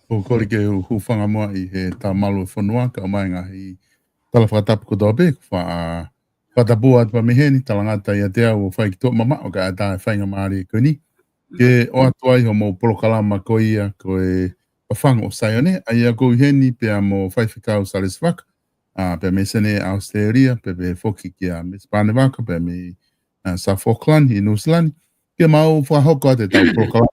O kore ke hufanga moa I he tā malu e whanua, ka o mai ngahi tala whakatapu ko tōpe, whatapua atu pa meheni, talangata I a te au o whai ki tō mama, o ka ata e whainga maari e koni. Ke o atu ai ho mo polokalama ko ia, ko e whawhanga o Saione, a ia ko heni pe a mo whai whikau Sareswaka, pe me sene Australia, pe pe whoki ki a Miss Panewaka, pe me South Auckland, I New Zealand, ke mau whahoko a te tau polokalama,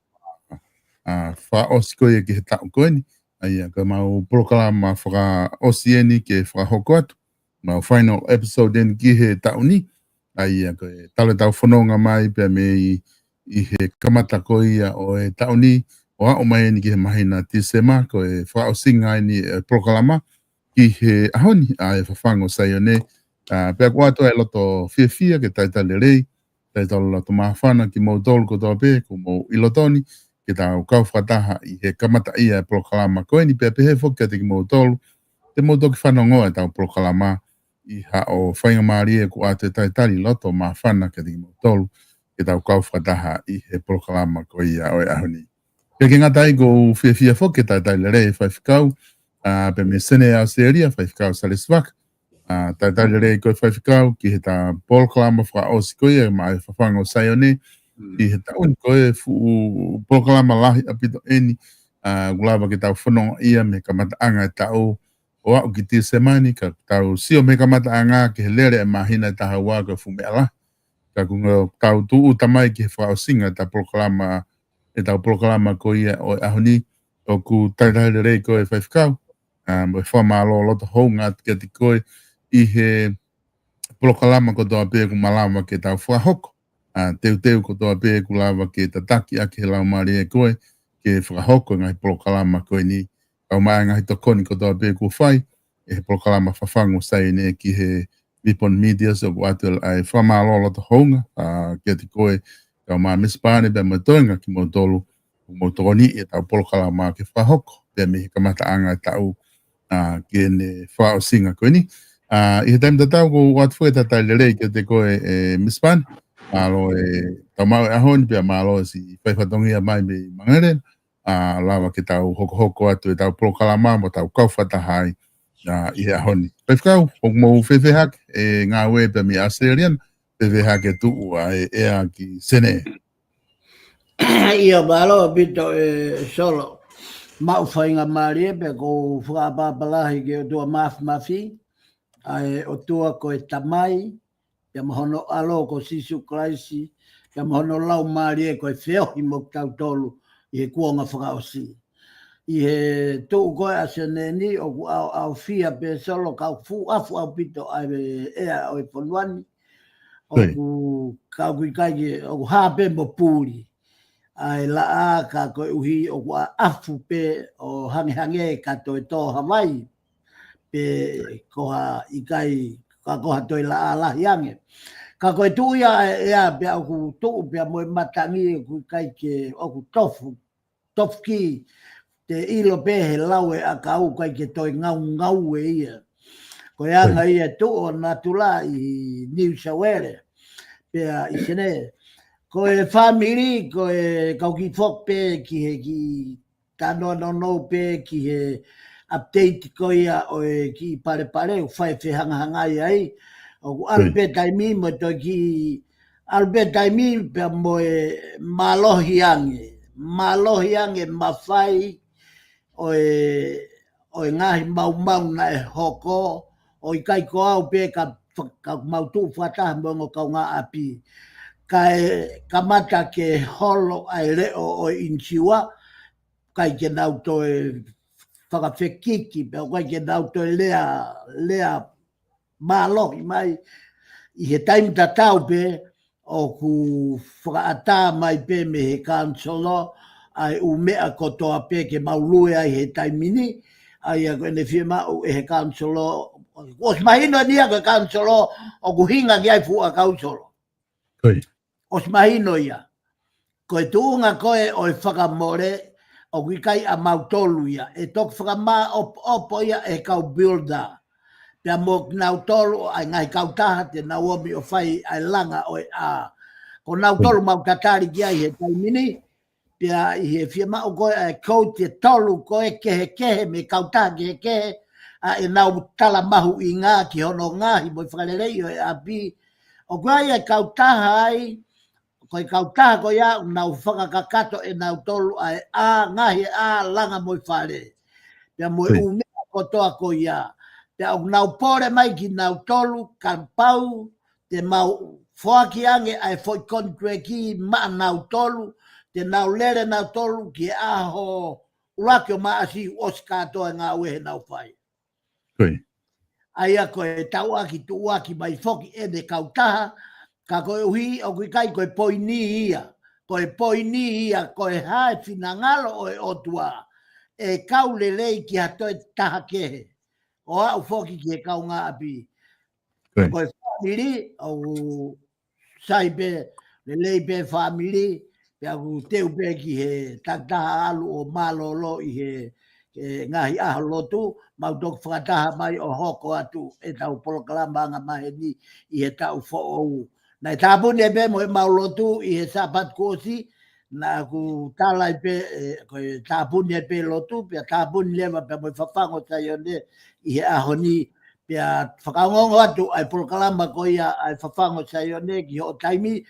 wha osi koe ki he tau koeni, aia ka mau polokalama whaka osi eni ke whahoko atu, mau final episode eni ki he tau ni, aia ko e tale tau whanonga mai pe me I he kamata ko ia o e tau ni, o a o mai eni ki he mahina tisema, ko e wha osinga eni e polokalama, ki he ahoni a e whawhango Saione, pia kua atua e loto fia ke taitale rei, taitale loto mahawhana ki mou tolu ko tōpe, ko mou ilotoni, ke tau kau whataha I he kamata ia e polokalama ko eni, pia pehe whokia te ki mou tolu, te mou toki whanongoa e tau polokalama, I ha o whainga maari e ko ate taitari loto mahawhana ke te ki mou tolu, ke tau kau whataha I he polokalama ko ia o e ahoni. Pia ke ngatai ko fia whokia taitale rei whaiwhikau, pe me sene Australia, whaiwhikau Sareswaka, taitale rei koe whaiwhikau, ki he ta polokalama wha osi koe, ma e whawhanga o Saione, I he taun koe polokalama lahi apito eni, gulawa ke tau whanonga ia me kamata anga e tau, o au ki tia semani, ka tau sio me kamata anga, ke he lere e mahina e taha waka fume ala, ka kunga tau tuu tamai ki he wha osinga ta polokalama, e tau polokalama ko ia o ahoni, o ku taitale rei koe whaiwhikau, mo e whamalo loto hounga ke te koe, I he polokalama ko toa pēku malama ke tau whahoko, teu ko toa pēku lawa ke tataki ake he lau maari e koe, ke whahoko ngai polokalama koe ni, au mai ngai tokoni ko toa pēku whai, e he polokalama whawhango sai ne ki he Nippon Media, so ko atu ai whamalo loto hounga, ke te koe, au mai mispane pe matoinga ki mo tolu, mo toni e tau polokalama ke whahoko, pe me he kamata anga e tau, ke ne whao singa koe ni. I he taim tatau ko watu fwe tatai lerei ke te koe Miss Pan, malo e tau mau e ahoni pia malo si whaifatongia mai me mangere, lawa ke tau hoko atu e tau polokalama mo tau kauwhatahai I he ahoni. Whaifkau, hok mou whewehak e ngā ue pia mi Australian, whewehak e tuu a e a ki sene. Ia malo bito e solo. Mau whainga maari e pe ko whakapapalahi ke o tua mafi, ai o tua ko e tamai, ia mahono alo ko sisu kraisi, ia mahono lau maari e ko e whiohi mo tau tolu I he kuonga whakaosi. I he tuu koe aseneni o ku au fia pe solo kau fu afu au pito ai ea o e ponuani, o ku kau kuikaiki o ku hape mo pūri. Ai la ka ko uhi o ku afu pe o hange ka to Hawaii. Pe koha ikai ka koha toi la yange ka koe tu ia pe aku tu pe mo matangi ku kai ke aku tofki te ilo pe he lawe a kau kai ke toi ngau e ia ko anga ia tu o natula I New South Wales pe I sene ko e family ko e kau ki fok pe ki he ki tano no pe ki he update ko ia o e ki pare o whai hanga ai o ku albe taimi mo to ki albe taimi pe mo e malohi ange mawhai o e ngahi mau na e hoko o I kai ko au pe ka mau tu whata mo ngo kau ngā api ka mata ke holo ai leo o inchiwa kai ke nau to e whakawhekiki, pe o kai ke nau to lea mālohi mai I he taim tatau pe o ku whakaata mai pe me he kansolo ai u mea kotoa pe ke maulue ai he taimini ai a koe ne whima u e he kansolo os mahino nia koe kansolo o ku hinga ki ai fua kansolo os mahino ia koe tuunga koe o e whakamore o kai a mautolu ia e tok whakama opo ia e kau builder pia mo nau tolu ai ngai kau taha te nau omi o whai ai langa o e a ko nau tolu mau tatari ki ai he taimini pia i he fia ma o koe e kou te tolu koe kehe me kauta kehe a e nau tala mahu i ngā ki hono ngāhi mo i whakalelei o e api o koe e kautaha ai koe kautaha koe a nau whakakakato e nau tolu ai a ngahi a langa mo i whale pia mo i umea kotoa koe a pia o nau pore mai ki nau tolu kampau te mau whaki ange ai foi kontreki ma nau tolu te nau lere nau tolu ki aho urakio maasi oska toa ngā uehe nau whai. Aia koe tauaki tuaki mai foki e de kautaha, ka koe uhi o kui kai koe poini ia, koe hae fina ngalo o e otua, e kau lelei ki hatoe taha kehe, o au foki ki e kau ngā api. Koe family, au saipe, lelei pe family, pia ku teu pe ki he taktaha alu o malolo i he ngahi aho lotu, mau tok whakataha mai o hoko atu e tau polokalamba anga mahe ni i he tau who'ou. Nei tāpuni e pe mo e mau lotu i he sapat kosi, na ku tālai pe, koe tāpuni e pe lotu, pia tāpuni lewa pe mo i whawhango taione i he aho ni, pia whakaongongo atu ai polokalamba ko ia ai whawhango taione ki ho taimi,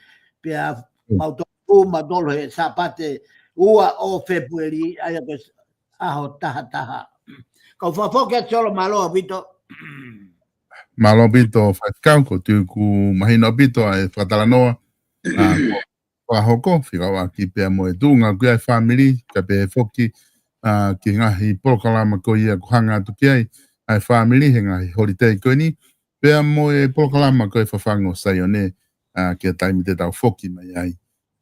pia mau tok madolo he sapate ua o February ai ko aho taha. Kau whafoke solo malo bito. Malo bito whaikau ko tuku mahina bito ai whatalanoa. Wahoko, whikawa ki pia mo e tūnga kui ai family, ka pe foki ki ngahi polokalama ko ia kuhanga atu ki ai family, he ngahi holiday ko ni. Pia mo e polokalama ko e whawhango saione ki a taimi te tau foki mai ai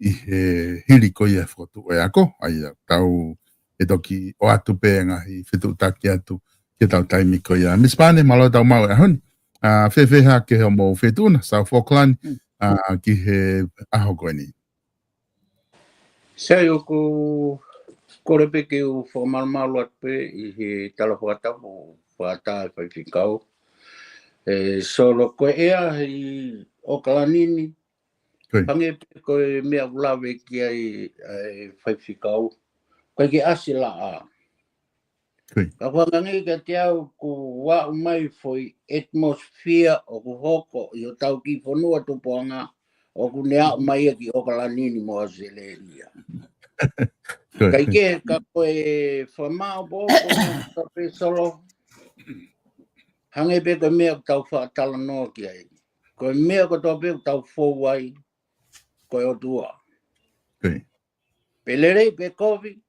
i he hili ko ia whotu e ako, ai tau e toki o atu pēnga i whitu taki atu ki tau taimi ko ia. Miss Pane, malo tau mau e honi. Whewheha ke heo mō whetuna, South Auckland, ki he aho koe ni. Sei o ko korepe ke o whakamalamalu atu pe i he tala whakatapu whakata e whaiwhikau. Solo koe ea i Okalanini, pange pe koe mea ulawe ki ai whaiwhikau. Koe ke asi la a. Ka whangangi ka te au ko wau mai foi atmosphere o ko hoko i o tau ki whanua tupoanga o ku nea mai ki Okalanini mo Azeleria. Kai ke ka koe whamao po ka pe solo. Hange pe koe mea tau whaatala noa ki ai. Koe mea ko tau pe tau whauai koe o tua. Pelerei pe kovi.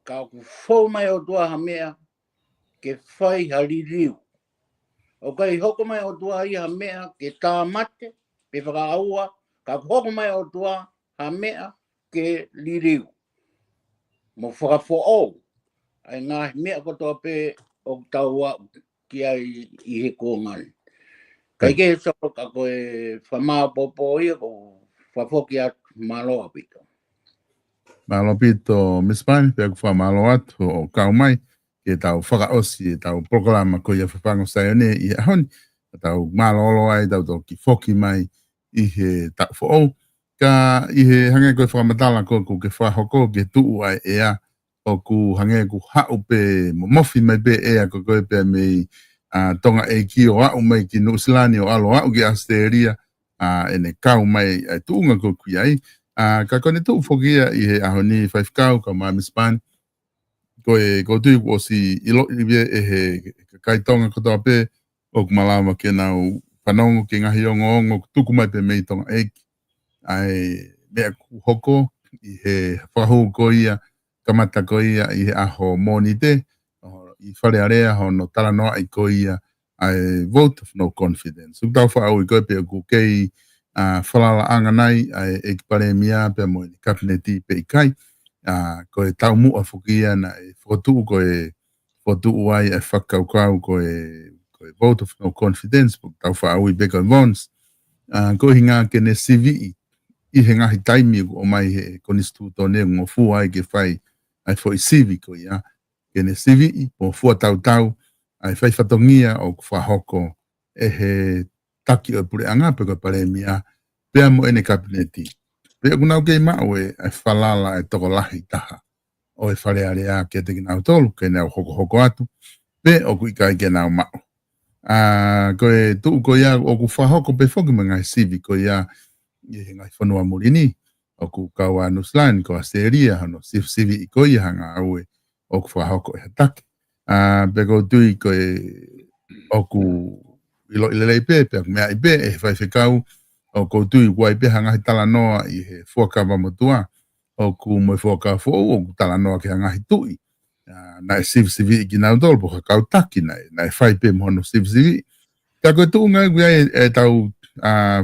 Ka ku whau mai o tua ha mea ke whai haririu. O kai hoko mai o tua i ha mea ke tā mate, pe whakaaua, ka ku hoko mai o tua ha mea ke liriu. Mo whakawho'ou, ai ngā mea kotoa pe o tau au ki ai i he kōngani. Kai ke soko ka koe whamā popo ia ko whafoki atu maloa pito. Malo pito Miss Pane, pia ku whamalo atu o kau mai, ke tau whakaosi, e tau proklama ko ia whapango saione i ahoni, tau malolo ai, tau toki foki mai i he tau who'ou, ka i he hange koe whakamatala ko ke whahoko, ke tuu ai ea, o ku hange ku hau pe mofi mai pe ea ko koe pe mei tonga e ki o au mai ki Nusilani o alo au ki Asteria, ene kau mai tuunga ko kui ai, ka kone tuu fokia i he ahoni whaifkau ka mai Miss Pane, ko tui o si ilo i bie e he kaitonga kotoa pe o kumalawa ke nau whanongo ke ngahi ongo ongo tuku mai pe mei tonga eiki ai mea ku hoko i he whahu ko ia kamata ko ia i he aho moni te i whare area ho no tala noa i ko ia ai vote of no confidence. Tau whaau i koe pe ku kei whalala anga nai ai e ki pare mia pe mo i kabineti pe i kai ko e tau mua whukia na e whakotuu ko e whakotuu ai e whakaukau ko e vote of no confidence tau whaau i Becca Vons ko hinga ke ne CVI i he ngahi taimi o mai he konistu tone ngo fu ai ke whai ai fo i CV ko ia ke ne CVI o fua tau tau ai whai whatongia o whahoko e he taki o pure anga pe ko pare mia pea mo ene kabineti Pe kuna ke mau e falala e toko lahi taha. O e whare area ke te kinau tolu, ke nau hoko atu. Pe o kui kai ke nau mau. Ko e tuu ko ia o ku whahoko pe whoki mga sivi ko ia i ngai whanua murini. O ku kaua Nuslan ko Asteria hano sivi i ko ia hanga au e o ku whahoko e hatake. Pe ko tui ko e o ku ilo ilelei pe mea i pe e whaiwhekau o ko tui wai pe hanga tala noa i he fuakawa motua. O ku mo fuakawa fo o ku tala noa ke hanga tui. Na e sivi i ki nau tolu po ka kautaki na e whai pe mohono sivi. Ta koe tuunga e tau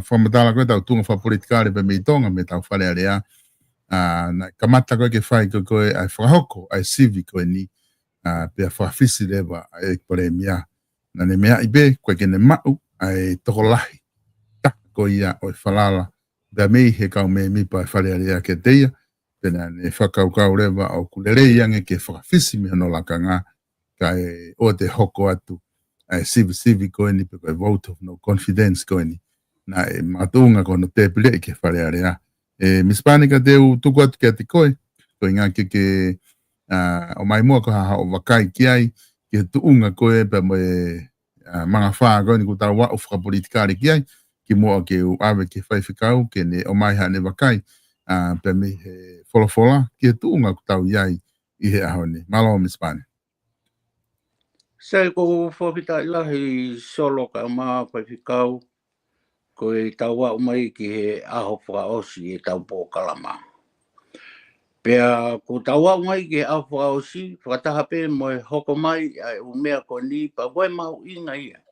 whamatala koe tau tunga whapolitikare pe mei tonga me tau whare area. Na kamata koe ke whai koe ai whahoko ai sivi koe ni pe a whawhisi lewa ai pare mea. Na ne mea ibe koe ke ne mau ai toko lahi. Ta koe ia o whalala. Da mei he kau me mipa ai whare area ke teia. Pena ne whakaukau rewa o kulerei ange ke whakawhisi me hono lakanga ka e o te hoko atu ai sivi koe ni pe koe vote of no confidence koe ni na e matunga kono te pile ke whare area. Mispanika teu tuku atu ke ati koe ngā ke o mai mua ko haha o wakai ki ai ke tuunga koe pe mo mga whaa koe ni ku tau wa o whakapolitikare ki ai ki mua ke u awe ke whaiwhikau ke ne o mai hane wakai pe me he wholofola ki tuunga ku tau iai i he ahone. Malo Mispani. Sei ko whawhita ilahi solo ka maa whaiwhikau ko e taua umai ki he aho whakaosi e tau pōkalama. Pea ko taua umai ki he aho whakaosi, whakataha pe mo e hoko mai ai umea ko ni pa wai mahu inga ia.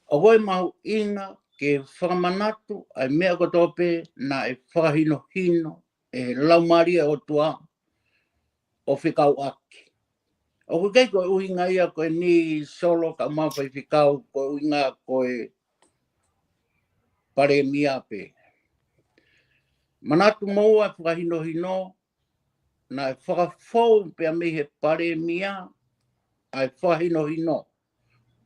A wai mahu inga ke whakamanatu ai mea ko tope na e whakahino hino e laumaria o tua o whikau aki. O ku kei koe uhinga ia koe ni solo ka mawhai whikau koe uhinga koe pare mia pe. Manatu moua e whakahino hino na e whakafou pe a mihe pare mia ai whakahino hino.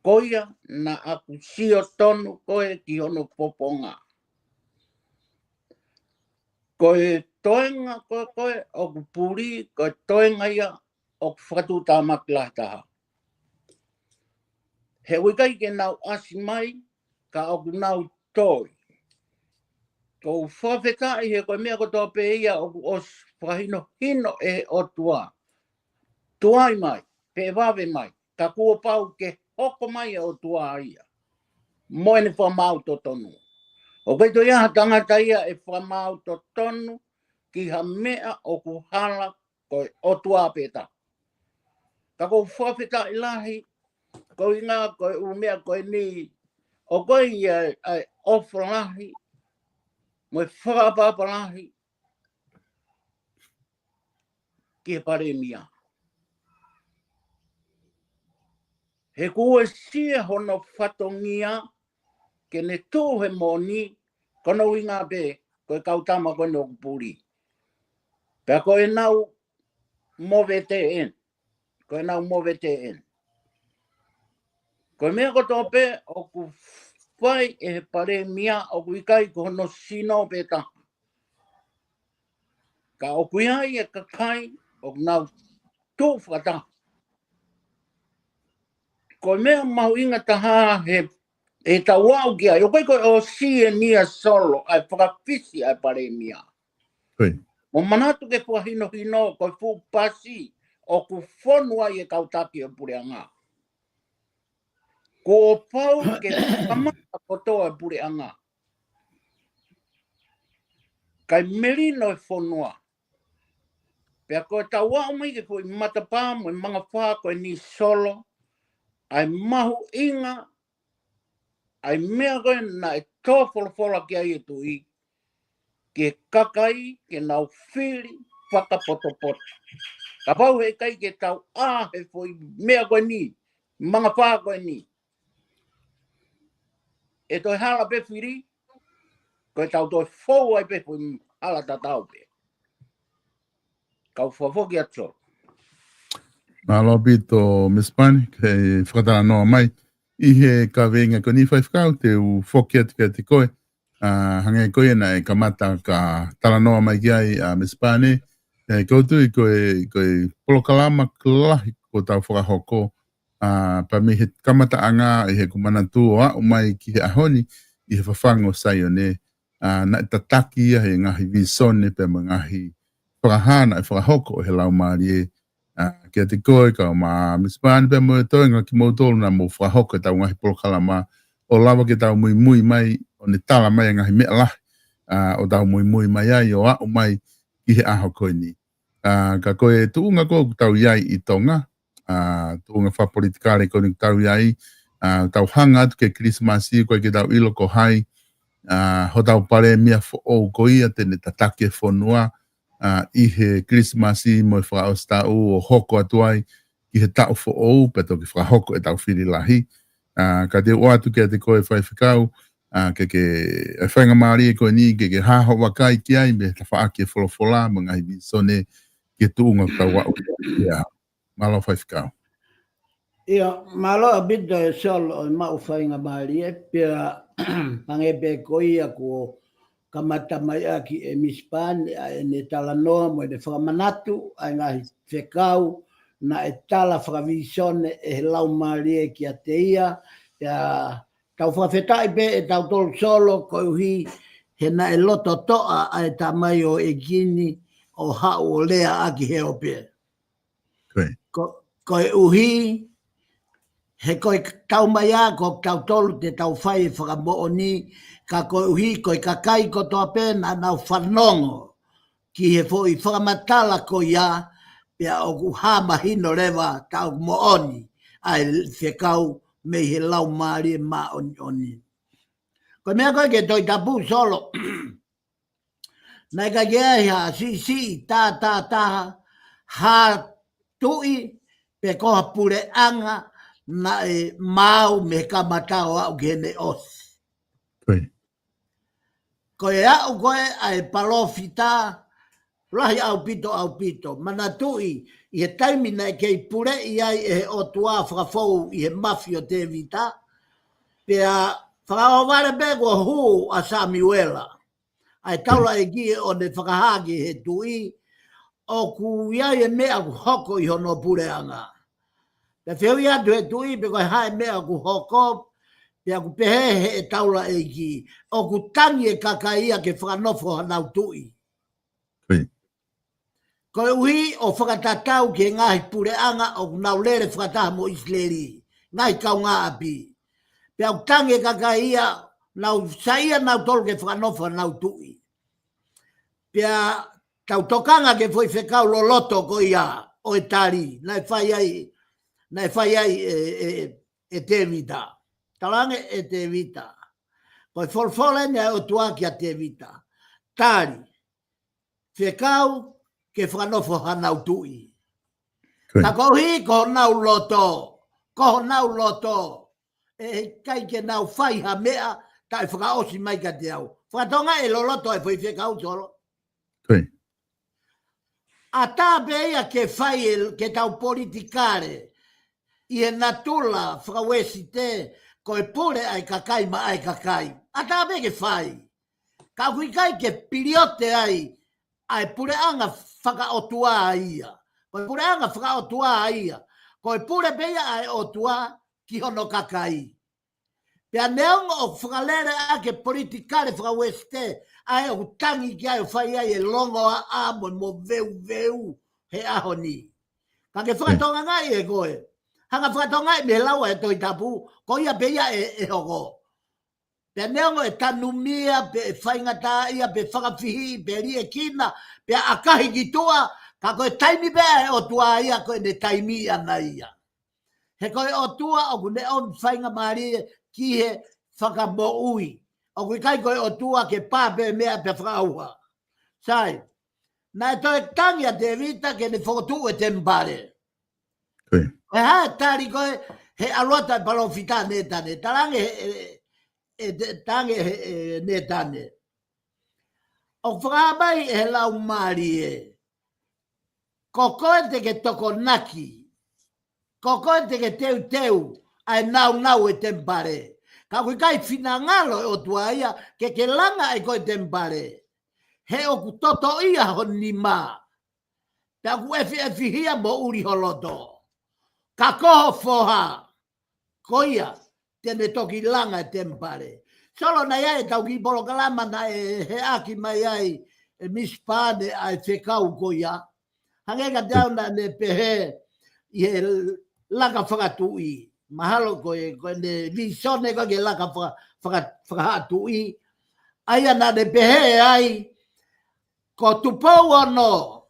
Koia na aku sio tonu koe ki hono poponga. Koe toenga koe o ku puri koe toenga ia o ku whakatuta makilahi taha. He wikai ke nau asi mai ka o ku nau toi. Ko whawheka i he koe mea ko tope ia o ku os whakahino hino e o tua. Tuai mai, pe wawe mai, ka kua pau ke hoko mai o tua ia. Moene whamau to tonu. O kei to iaha tangata ia e whamau to tonu ki ha mea o ku hala koe o tua peta. Ka kou whawheta ilahi, ko inga koe umea koe ni, o koe ia ai ofalahi, mo e whakapapalahi, ki he pare mia. He kua sia hono whatongia, ke ne tū he moni, kono inga pe, koe kautama koe no kupuri. Pea koe nau move te en. Koe nau move te en. Koe mea ko tope, o ku whai e he pare mia, o ku ikai ko hono sino pe ta. Ka o ku iai e kakai, o ku nau tū whata. Koe mea mau inga taha he tawau ki ai. O koe koe o si e nia solo, ai whakawhisi ai pare mia. O manatu ke whahino hino, koe fu pasi, o ku whonua i e kautaki o pureanga. Ko o pau ke whamata kotoa e pureanga. Kai merino e whonua. Pea koe tawau mai ke koe matapā mo i mga wha koe ni solo, ai mahu inga, ai mea koe na e tō wholofola ki ai e tui, ke kakai, ke nau whiri, whakapotopoto. Ka pau he kai ke tau he fwoi mea koe ni, mga wha koe ni. E toi hala pe whiri, koe tau toi whou ai pe fwoi hala tatau pe. Kau whafoki atso. Malo pito Mispani, ke whakatara noa mai. I he ka venga ko ni whaifkau te u whoki atu te koe. hange koe na e kamata ka talanoa mai ki ai a Mespane, koutu i koe polokalama kalahi ko tau whakahoko, pa mi he kamata anga i he kumanatu o a umai ki he ahoni, i he whawhango sai o ne, na e tataki ia he ngahi visone pe ma ngahi whakahana e whakahoko o he lau maari e, kia te koe ka o ma Mespane pe mo e toenga ki mautolu na mo whakahoko e tau ngahi polokalama, o lava ke tau mui mai, o ne tala mai ngahi mea lahi, o tau mui mai ai o a umai ki he aho koe ni. Ka koe tuunga ko tau iai i tonga, tuunga wha politikare ko ni tau iai, tau hanga atu ke Christmasi koe ke tau ilo ko hai, ho tau pare mia fo o ko ia tene tatake whonua, i he Christmasi mo i wha o stau o hoko atuai, ki he tau fo o, peto ki wha hoko e tau whiri lahi, ka te o atu ke te koe whai whikau, ke e whainga maari e koe ni, ke haho wakai ki ai, me ta wha ake wholofola, mga hivi sone, ke tuunga tau wau. Malo whai whikau. Ia, malo a bito e sol o mau whainga maari e, pia pangepe koia ko kamata mai aki e Mispan, e ne talanoa mo e ne whakamanatu, ai ngahi whekau, na e tala whakavisone e he lau maari e ki a te ia, pia tau whawhetai pe e tau tolu solo ko uhi, he na e loto toa a e tamai o e gini o hau o lea aki he ope. Ko e uhi, he koe tau mai a ko tau tolu te tau whai e whakamooni, ka koe uhi koe kakai ko toa pēna nau whanongo, ki he fo i whakamatala ko ia, pia o ku hama hino rewa tau mooni, ai whekau me he lau maari e ma oni. Koe mea koe ke toi tapu solo, nai ka kia ia si, ta, ha tui, pe koha pure anga, na e mau me kamatao au gene osi. Koe au koe ai palofita, lahi au pito, mana tui, i he taimi nei kei pure i ai e o tua whakafou i he mafio te vita, pia whakaovare bego hu a Samuela, ai taula e ki o ne whakahagi he tui, o ku iai e mea ku hoko i hono pure anga. Te whiu ia tu he tui, pe koe hae mea ku hoko, pia ku pehehe e taula e ki, o ku tangi e kakaia ke whakanofo hanau tui. Koe uhi o whakatatau ke ngahi pure anga o naulere whakataha mo Isleri, ngahi kau ngā api. Pea o tange kakaia, nau saia nau tolu ke whakanofa nau tui. Pea tau tokanga ke foi whekau lo loto ko ia o e tari, nai whai ai e te vita. Talange e te vita. Koe folfole ne o tua ki a te vita. Tari, whekau, ke whanofo hanau tui. Ka kohi ko nau loto, e kai ke nau whai ha mea, ta e whakaosi mai ka te au. Whakatonga e lo loto e poi whekau solo. A tā beia ke whai ke tau politikare, i e natula whakawesi te, ko e pore ai kakai ma ai kakai. A tā be ke whai. Ka kui kai ke piriote ai pure anga whakaotua ia. Ko e pure anga whakaotua ia. Ko e pure beia ai otua ki hono kakai. Pea neonga o whakalere a ke politikare whakaweste ai o tangi ki ai o whai ai e longo a amo mo veu he ahoni. Ka ke whakatonga ngai e koe. Hanga whakatonga e me laua e toi tapu, ko ia beia e hoko. Pea neonga e tanumia, pe whaingata ia, pe whakawhihi, pe rie kina, pe akahi ki tua, ka koe taimi bea e o tua ia, koe ne taimi ana ia. He koe o tua, o kune on whainga maari ki he whakamo ui. O kui kai koe o tua ke pāpe mea pe whakauha. Sai, na e toi tangia te vita ke ne whakotu e te mbare. Koe hae tari koe, he alota e palofita ne tane, tarange tange ne tane. O whakamai he lau maari e. Ko koe te ke toko naki. Ko koe te ke teu, ai nau e te mbare. ka kui kai fina ngalo o tua ia ke langa e koe tempare he o ku toto ia honi ma ta ku e hia mo uri holoto ka koho foha koia tene toki langa e tempare solo na ia e tau ki bolo kalama na e he aki mai ai e mispane ai fekau koia hangega dauna ne pehe i he laka whakatui. Mahalo koe ne visone koe ke laka whakatui. Aia na ne pehe ai ko tupou ono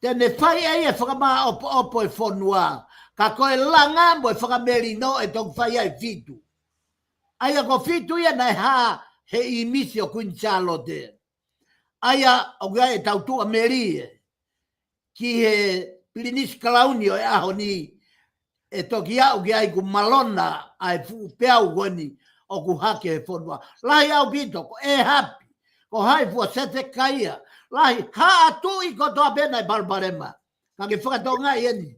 tene whai ai e whakamaa opo e whonua. Ka koe langa mo e whakameri no e tong whai ai fitu. Aia ko fitu ia na ha he imisi o kuinchalo te. Aia o gai e tautua merie. Ki he pilinis kalaunio e aho ni e toki au ki ai ku malona ai fu peau goni o ku hake e whonua. Lahi au pito ko e hapi ko hai fua sete kaia. Lahi ha atu i ko toa pena i balbarema. Ka ke whakatonga i eni.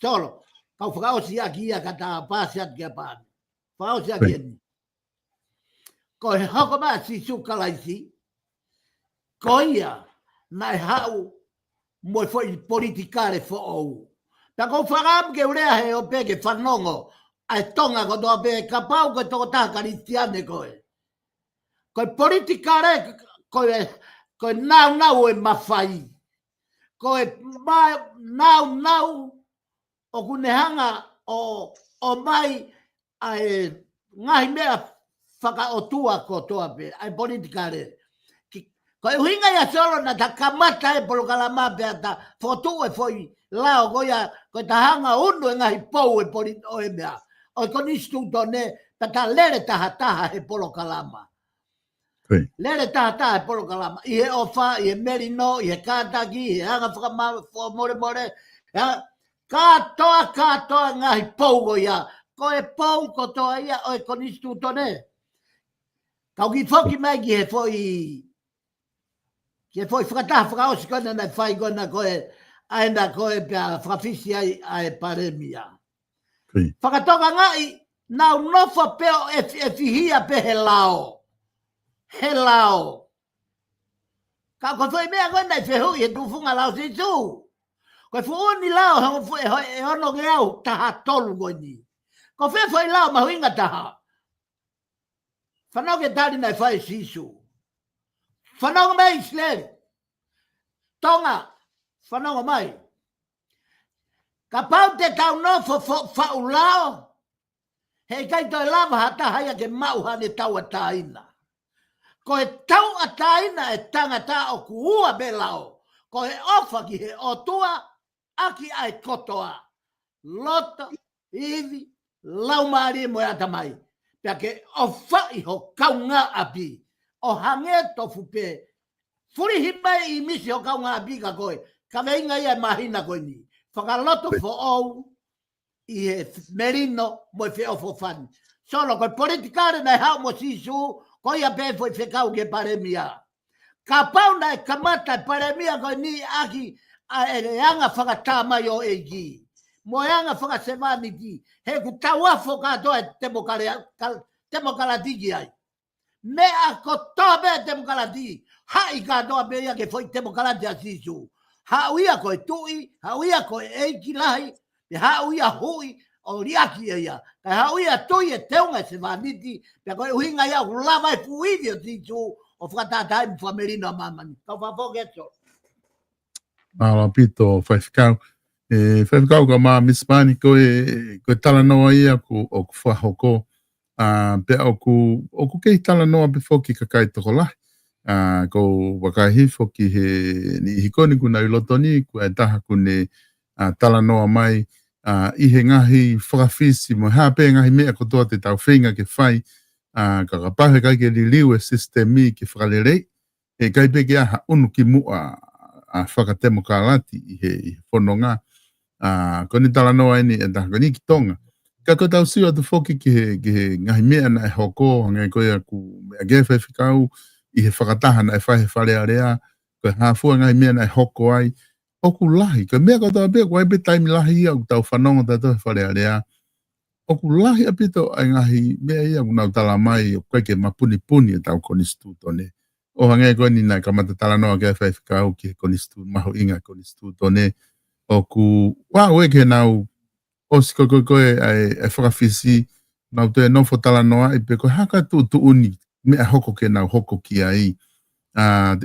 Solo, kau whakaosi aki ia kata pāsi atu kia pāne. Whakaosi aki eni. Ko he hoko maa si sukalaisi. Ko ia nai hau mo foi politikare fo ou. Ta ko whakam ke urea he o peke whanongo ai tonga ko toa pe kapau ko toko taha karistiane koe. Koe politikare koe nau e mawhai. Koe nau o kunehanga o mai ai ngahi mea whakaotua ko toa pe ai politikare. Koe uhinga ia solo na ta kamata e polo kalama pe ata fotu e foi lao koe tahanga unu e ngahi pou e poli o e mea. O e konistu tone ta lere taha e polo kalama. Lere taha e polo kalama. I he ofa, i he merino, i he kātaki, i he hanga whakama more. Katoa ngahi pou ko ia. Koe pou ko toa ia o e konistu tone. Kau ki whoki mai ki he foi... Ke foi whakataha whakaosi kona na whai kona koe aina koe pia whakawhisi ai paremia. Whakatoka ngai nau nofa peo e whihia pe he lao. He lao. Ka koe whai mea koe nei whehui e tufunga lao si tu. Koe whuuni lao e ono ke au taha tolu koe ni. Koe whai lao mahuinga taha. Whanoke tari nei whai sisu. Whanonga mai Israel. Tonga. Whanonga mai. Ka pau te tau no whau lao. Hei kai toi lava hata haia ke mauhane tau a taina. Ko he tau a taina e tangata o kuua be lao. Ko he ofa ki he otua aki ai kotoa. Lota, iwi, laumari mo ata mai. Pea ke ofa i ho kaunga api. O hange tofu pe. Furi himai i misi o kaunga abika koe. Ka veinga ia mahina koe ni. Whakaloto fo ou i he merino mo i wheo fo fani. Solo koe politikare nei hao mo sisu koe ia pe fo i whekau ke paremia. Ka pau nei kamata paremia koe ni aki e anga whakatamai o eigi. Mo anga whakasemani ki. He ku tauafo katoa e temokalatiki ai. Mea ko tobe demokrati hai ka doa beia ke foi demokrati asisu ha uia ko tui ha uia ko eiki lai ha uia hui o riaki ia ka ha uia tui e teunga se vaniti pe ko uinga ia lava e fuidio sisu o fata time familina mamani ka fa fogeto ala pito faifkau faifkau ka ma mispani ko tala no ia ku o fa hoko pe oku kei tala noa pe foki kakai toko lahi. Ko wakahi foki he ni hikoni kuna ilotoni ku e taha kune tala noa mai i he ngahi whakawhisi mo hape ngahi mea kotoa te tau whenga ke whai ka kapahe kai ke liliu e sistemi ke whakalirei e kai peke aha unu ki mua whakatemo ka lati i he whanonga koni tala noa ini e taha koni ki tonga. Ka ko tau siwa tu foki ki he ngahi mea na e hoko hangai koia ku mea gefe whikau i he whakataha na e whahe whare area ko hafua ngahi mea na e hoko ai oku lahi, ko mea ko tau pia ko ai pe taimi lahi ia ku tau whanonga tatu he whare area o ku lahi apito ai ngahi mea ia unau tala mai o koe ke mapuni e tau konstituto ne. O hange koe ni nai kamata tala noa ke whaifikau ki konstituto, maho inga konstituto ne. O ku wā ue ke nau o si koe ai whakawhisi nau te nofo tala noa i pe koe haka tu uni mea hoko ke nau hoko ki ai.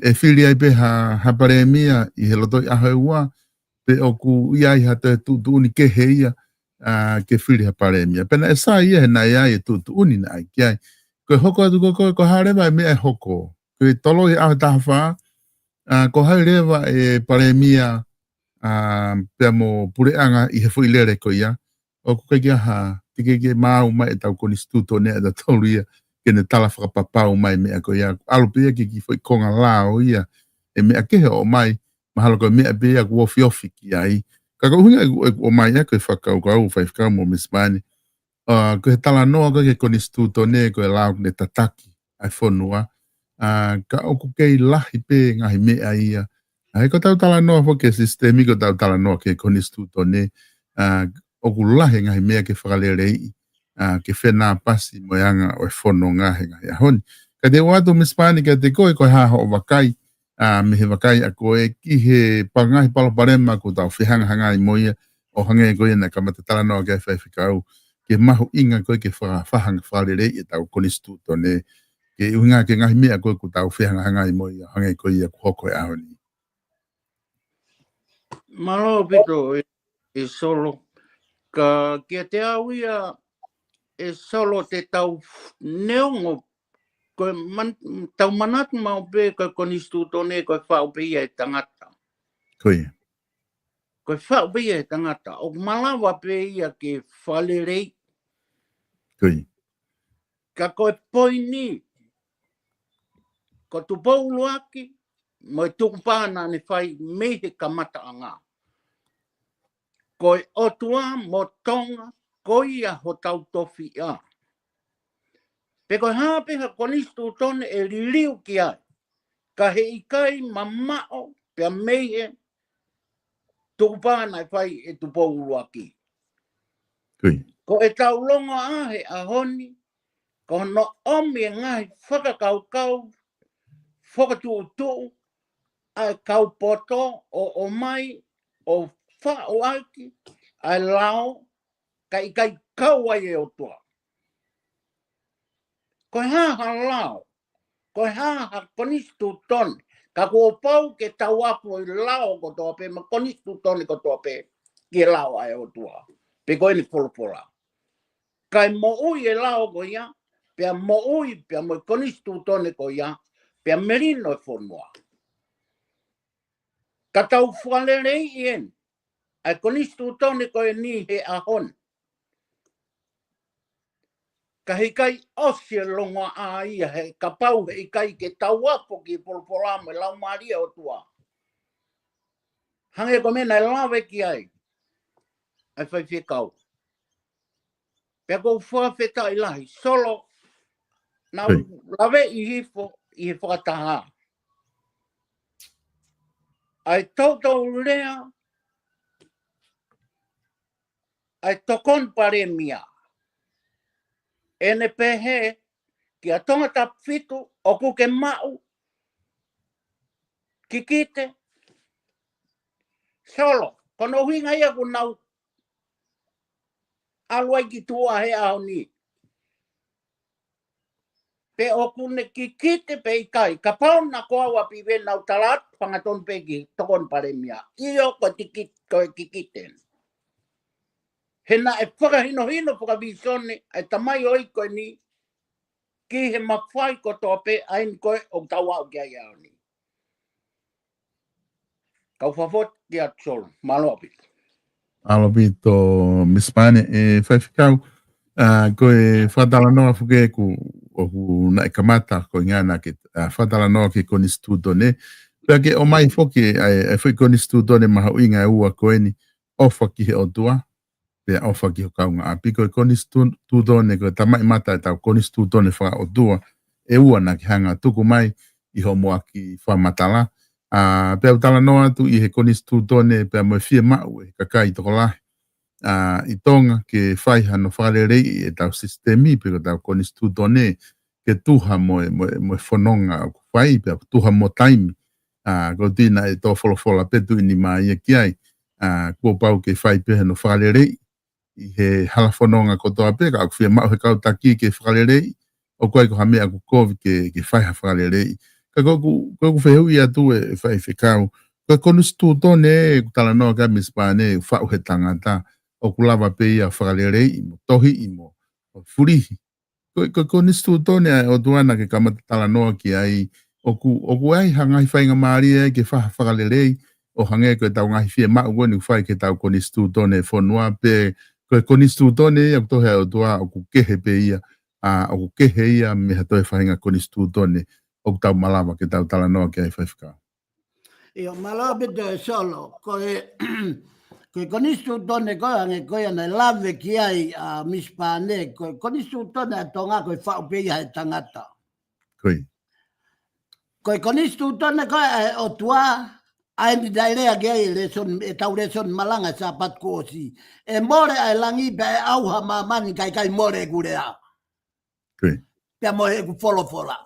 E whiri ai pe ha pare mia i he loto i aho e ua pe o ku iai ha te tu uni ke heia ke whiri ha pare mia. Pena e sa ia he nai ai e tu uni na ai ki ai. Koe hoko atu ko harewa e mea e hoko. Koe tolo i aho taha wha, ko harewa e pare mia pea mo pureanga i he fui lere ko ia. O ku kai ha tike ke mau mai e tau konstituto ne da tolu ia ke ne tala whakapapau mai mea ko ia. Alu pia ki fui konga lao ia e mea kehe o mai mahalo ko mea pia ku ofi ki ai. Kaka uhinga o mai ia koe whakau ko au whaifkau mo mispani. Ko he tala noa ko ke konstituto ne ko e lao ne tataki ai whonua. Ka oku kei lahi pe ngahi mea ia. Ai ko tau tala noa fo ke sistemi ko tau tala noa ke konstituto ne o ku lahi ngahi mea ke whakalere ke whena pasi mo yanga o e whono ngahi ngahi ahoni. Ka te watu mispani ka te koe haha o wakai me he wakai a koe ki he pangahi paloparema ko tau whihanga hangai mo ia o hangai koe na kamata tala noa ke whaifikau ke mahu inga koe ke whahanga whalere i tau konstituto ne ke uhinga ke ngahi mea koe ko tau whihanga hangai mo ia hangai koe ia kuhoko e ahoni. Malo pito e solo ka kia te au ia e solo te tau neongo ko tau manatu mau pe ko konstituto ne ko whao pe ia e tangata. Koe. Ko whao pe ia e tangata. O malawa pe ia ke whalerei. Koe. Ka koe poini ko tu paulu aki mo tuku pāna ne whai mehe kamata anga. Koe otua mo tonga koia ho tau tofi a. Pe koe hāpeha konstituto ne e liliu ki ai. Ka he ikai mamao pia mehe tuku pāna e whai e tu paulu aki. Koe. Ko e tau longa ahe a honi, ko no omi e ngahi whakakaukau, whakatuutu, ai kaupoto o mai, o wha o aiki, ai lao, ka ikai kau ai e o tua. Ko haha lao, ko haha konistu ton, ka kua pau ke tau apu i lao ko toa pe, ma konistu ton ko toa pe, ki lao ai o tua. Pe koe ni polopola. Kai mo ui e lao ko ia, pia mo ui, pia mo konistu tone ko ia, pia merino e whonua. Ka tau whalerei ien, ai konistu tone ko e ni he ahon. Ka hikai osia longa a ia, he ka pau he ikai ke tau apo ki polopolamo e lau maria o tua. Hange ko mena e lawe ki ai, ai whai whikau. Pea kou whawheta i lahi, solo, nau lawe i hifo, i he whakataha. Ai tautou lea, ai tokon pare mia. Ene pehe, ki a tongata whitu, o kuke mau, ki kite. Solo, kono hinga ia ku nau, aluai ki tua he au ni. Pe o kune ki kite pe ikai, ka pau na koa wapi we nau talat, pangaton pe ki tokon pare mia. Iyo ko ki kite. Hena e whakahino whakavisione, e tamai oi koe ni, ki he mawhai ko tope, ain koe o tau au kia iau ni. Kau whawhot ki atu solo, malopi. Alopito mispane e whaifikau koe whatala noa whuke ku na e kamata ko ngana ke whatala noa ke konstituto ne. Pea ke o mai whoke e whui konstituto ne maha uinga e ua koe ni ofa ki he o tua. Pea ofa ki ho kaunga api koe konstituto ne koe tamai mata e tau konstituto ne wha o tua. E ua na ki hanga tuku mai i ho mua ki whamatala. Pea utala noa tu i he konstituto ne pea mo fie mau e kakai toko lahi. I tonga ke whai hano whalerei e tau sistemi pe ko tau konistu tone ke tuha mo whanonga o whai pe tuha mo taimi ko tina e tō wholofola petu ini mai e ki ai kua pau ke whai pe hano whalerei I he hala whanonga ko toa pe ka aku whia mau he kautaki ke whalerei o koe ko hamea ko kovi ke whai ha whalerei ka koku whehu I atu e whai whekau ko konistu tone e kutala noa ka mispane whau he tangata o kulava pe ia whakarerei I mo tohi I mo furihi. Ko nistu tone o tuana ke kamatala noa ki ai oku ai hangai whainga maari e ke whakarerei o hange ko tau ngahi fie maa ugoni whai ke tau ko nistu tone whonua pe ko nistu tone ia kutohe o tua o ku kehe pe ia o ku kehe ia me hatoe whainga ko nistu tone o ku tau malama ke tau tala noa ki ai whaifika. Io malo bito e solo ko konistu tone ko ange ko na lave ki ai a mispane ko konistu tone tonga ko fa pe ia tangata. Koi. Ko konistu tone ko o tua ai ni dailea ke ai leson e tau leson malanga sa pat ko si. E more ai langi be au ha mani kai more gurea. Koi. Pe mo e ku fola.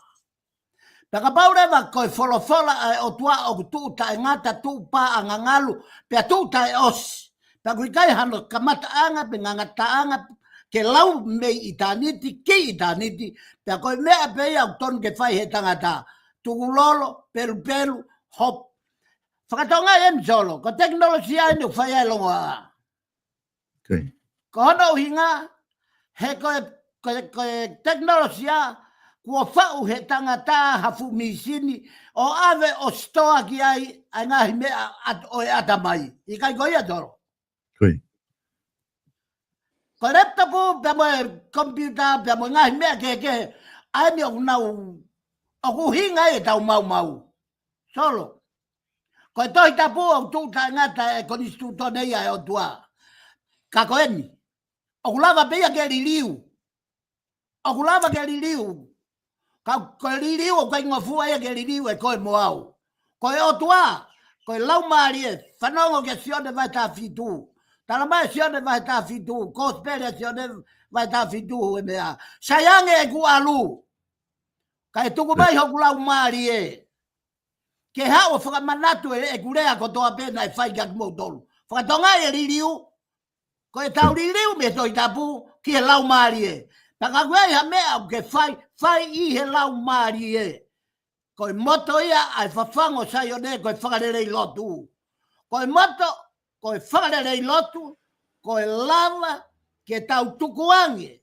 Paka paureva koe wholofola o tua o tu ta ngata tu pa angangalu pe tu ta os. Paka kai hano kamata anga pe ngata anga ke lau me itaniti ke itaniti pe koe mea pe ia ton ke fai he tangata tugulolo pelu hop. Whakatonga em solo ko teknolosia inu fai ai longa. Okay. Ko hono hinga he koe teknolosia kua whau he tangata hafu misini o ave o stoa ki ai ngahi mea o e atamai. I kai koi atoro. Koi. Ko reptapu pe mo computer pe mo ngahi mea ke ai mi o nau o kuhinga e tau mau. Solo. Ko e tohi tapu o tu ta ngata e konistu toneia e o tua. Kako eni. O kulava peia ke riliu. O kulava ke riliu. Ko ririu o koe ngofua e ke ririu e koe moau. Ko e otua, ko e lau maari e, whanongo ke sione vai tā fitu. Tala mai sione vai tā fitu, ko spere sione vai tā fitu e mea. Sayange e ku alu. Ka e tuku mai hoku lau maari e. Ke hao whakamanatu e kurea ko toa pena e whai kak moutolu. Whakatonga e ririu, ko e tau ririu me toi tapu ki e lau maari e. Taka kuei ha mea ke whai I he lau maari e. Ko moto ia ai whawhango sai o ne ko whakarerei lotu. Ko moto, ko whakarerei lotu, ko lava ke tau tukuange.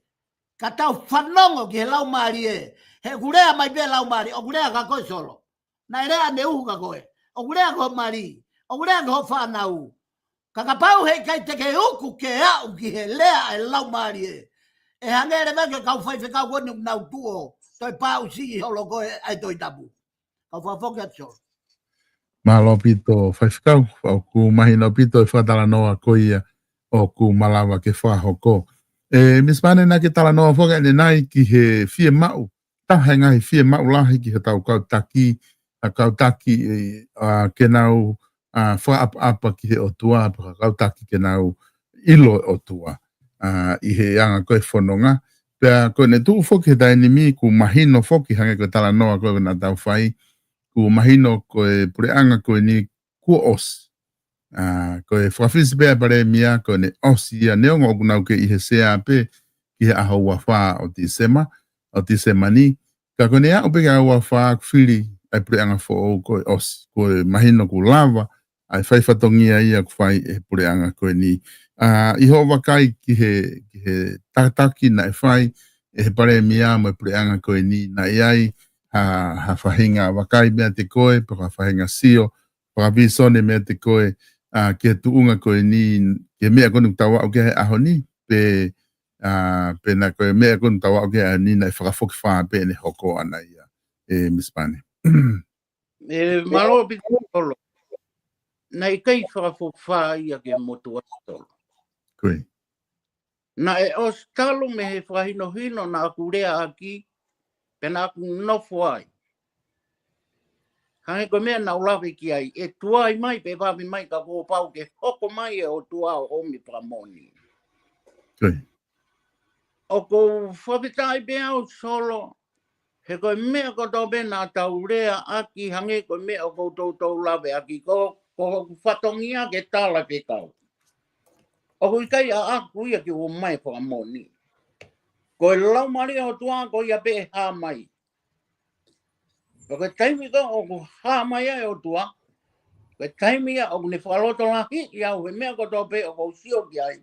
Ka tau whanongo ki he lau maari e. He kurea mai pe lau maari, o kurea ka koe solo. Nai rea ne uhu ka koe. O kurea ko maari, o kurea ko whanau. Kakapau he kai te ke uku ke au ki he lea e lau maari e. E hangere veke kau whai whekau koni nau tuo, toi pāu si holo koe ai toi tapu. Kau whafoki atso. Malo pito whai whekau, o ku mahi no pito e whatala noa koia o ku malawa ke whahoko. Miss Mane na ke tala noa whoka ene nai ki he fie mau, tahe ngai fie mau lahi ki he tau kautaki, ke nau whaapa ki he otua, kautaki ke nau ilo otua. I he anga koe whanonga. Pea koe ne tuu whoki he tainimi ku mahino whoki hange koe tala noa koe na tau whai. Ku mahino koe pureanga koe ni kua os. Koe whawhisi pea pare mia koe ne osi ia neongo oku nau ke i he sea pe ki he aho ua whaa o ti sema ni. Ka koe ne au peke aho ua whaa kwhiri ai pureanga who koe os. Koe mahino ku lava ai whai whatongia ia ku whai e pureanga koe ni. Iho wakai ki he tataki na e whai e he pare mia mo e pureanga koe ni na iai ha whahinga wakai mea te koe, paka whahinga sio, paka visone mea te koe, ke tuunga koe ni, ke mea konu tawa o ke he aho ni, pe na koe mea konu tawa o ke aho ni, na e whakafoki whaa pe ne hoko ana ia, Miss Pane. Malo pito tolo. Na i kai whakafoki whaa ia ke motu atolo. Koe. Na e os talo me he whahino na aku rea aki, pena aku nofo ai. Hange koe mea na ulawe ki ai, e tuai mai pe wapi mai ka kōpau ke hoko mai e o tua o omi pramoni. Koe. O ko whapitai bea o solo. He koe mea ko tau bena tau rea aki hange koe mea o ko tau lawe aki ko whatongia ke tala ke kau. O ko ikai a aku ia ki o mai whakamoni. Koe lau mari o tua ko ia pe ha mai. Ko ke taimi ka o ko ha mai ai o tua. Koe taimi a o ne whaloto lahi i au he mea ko tau pe o ko sio ki ai.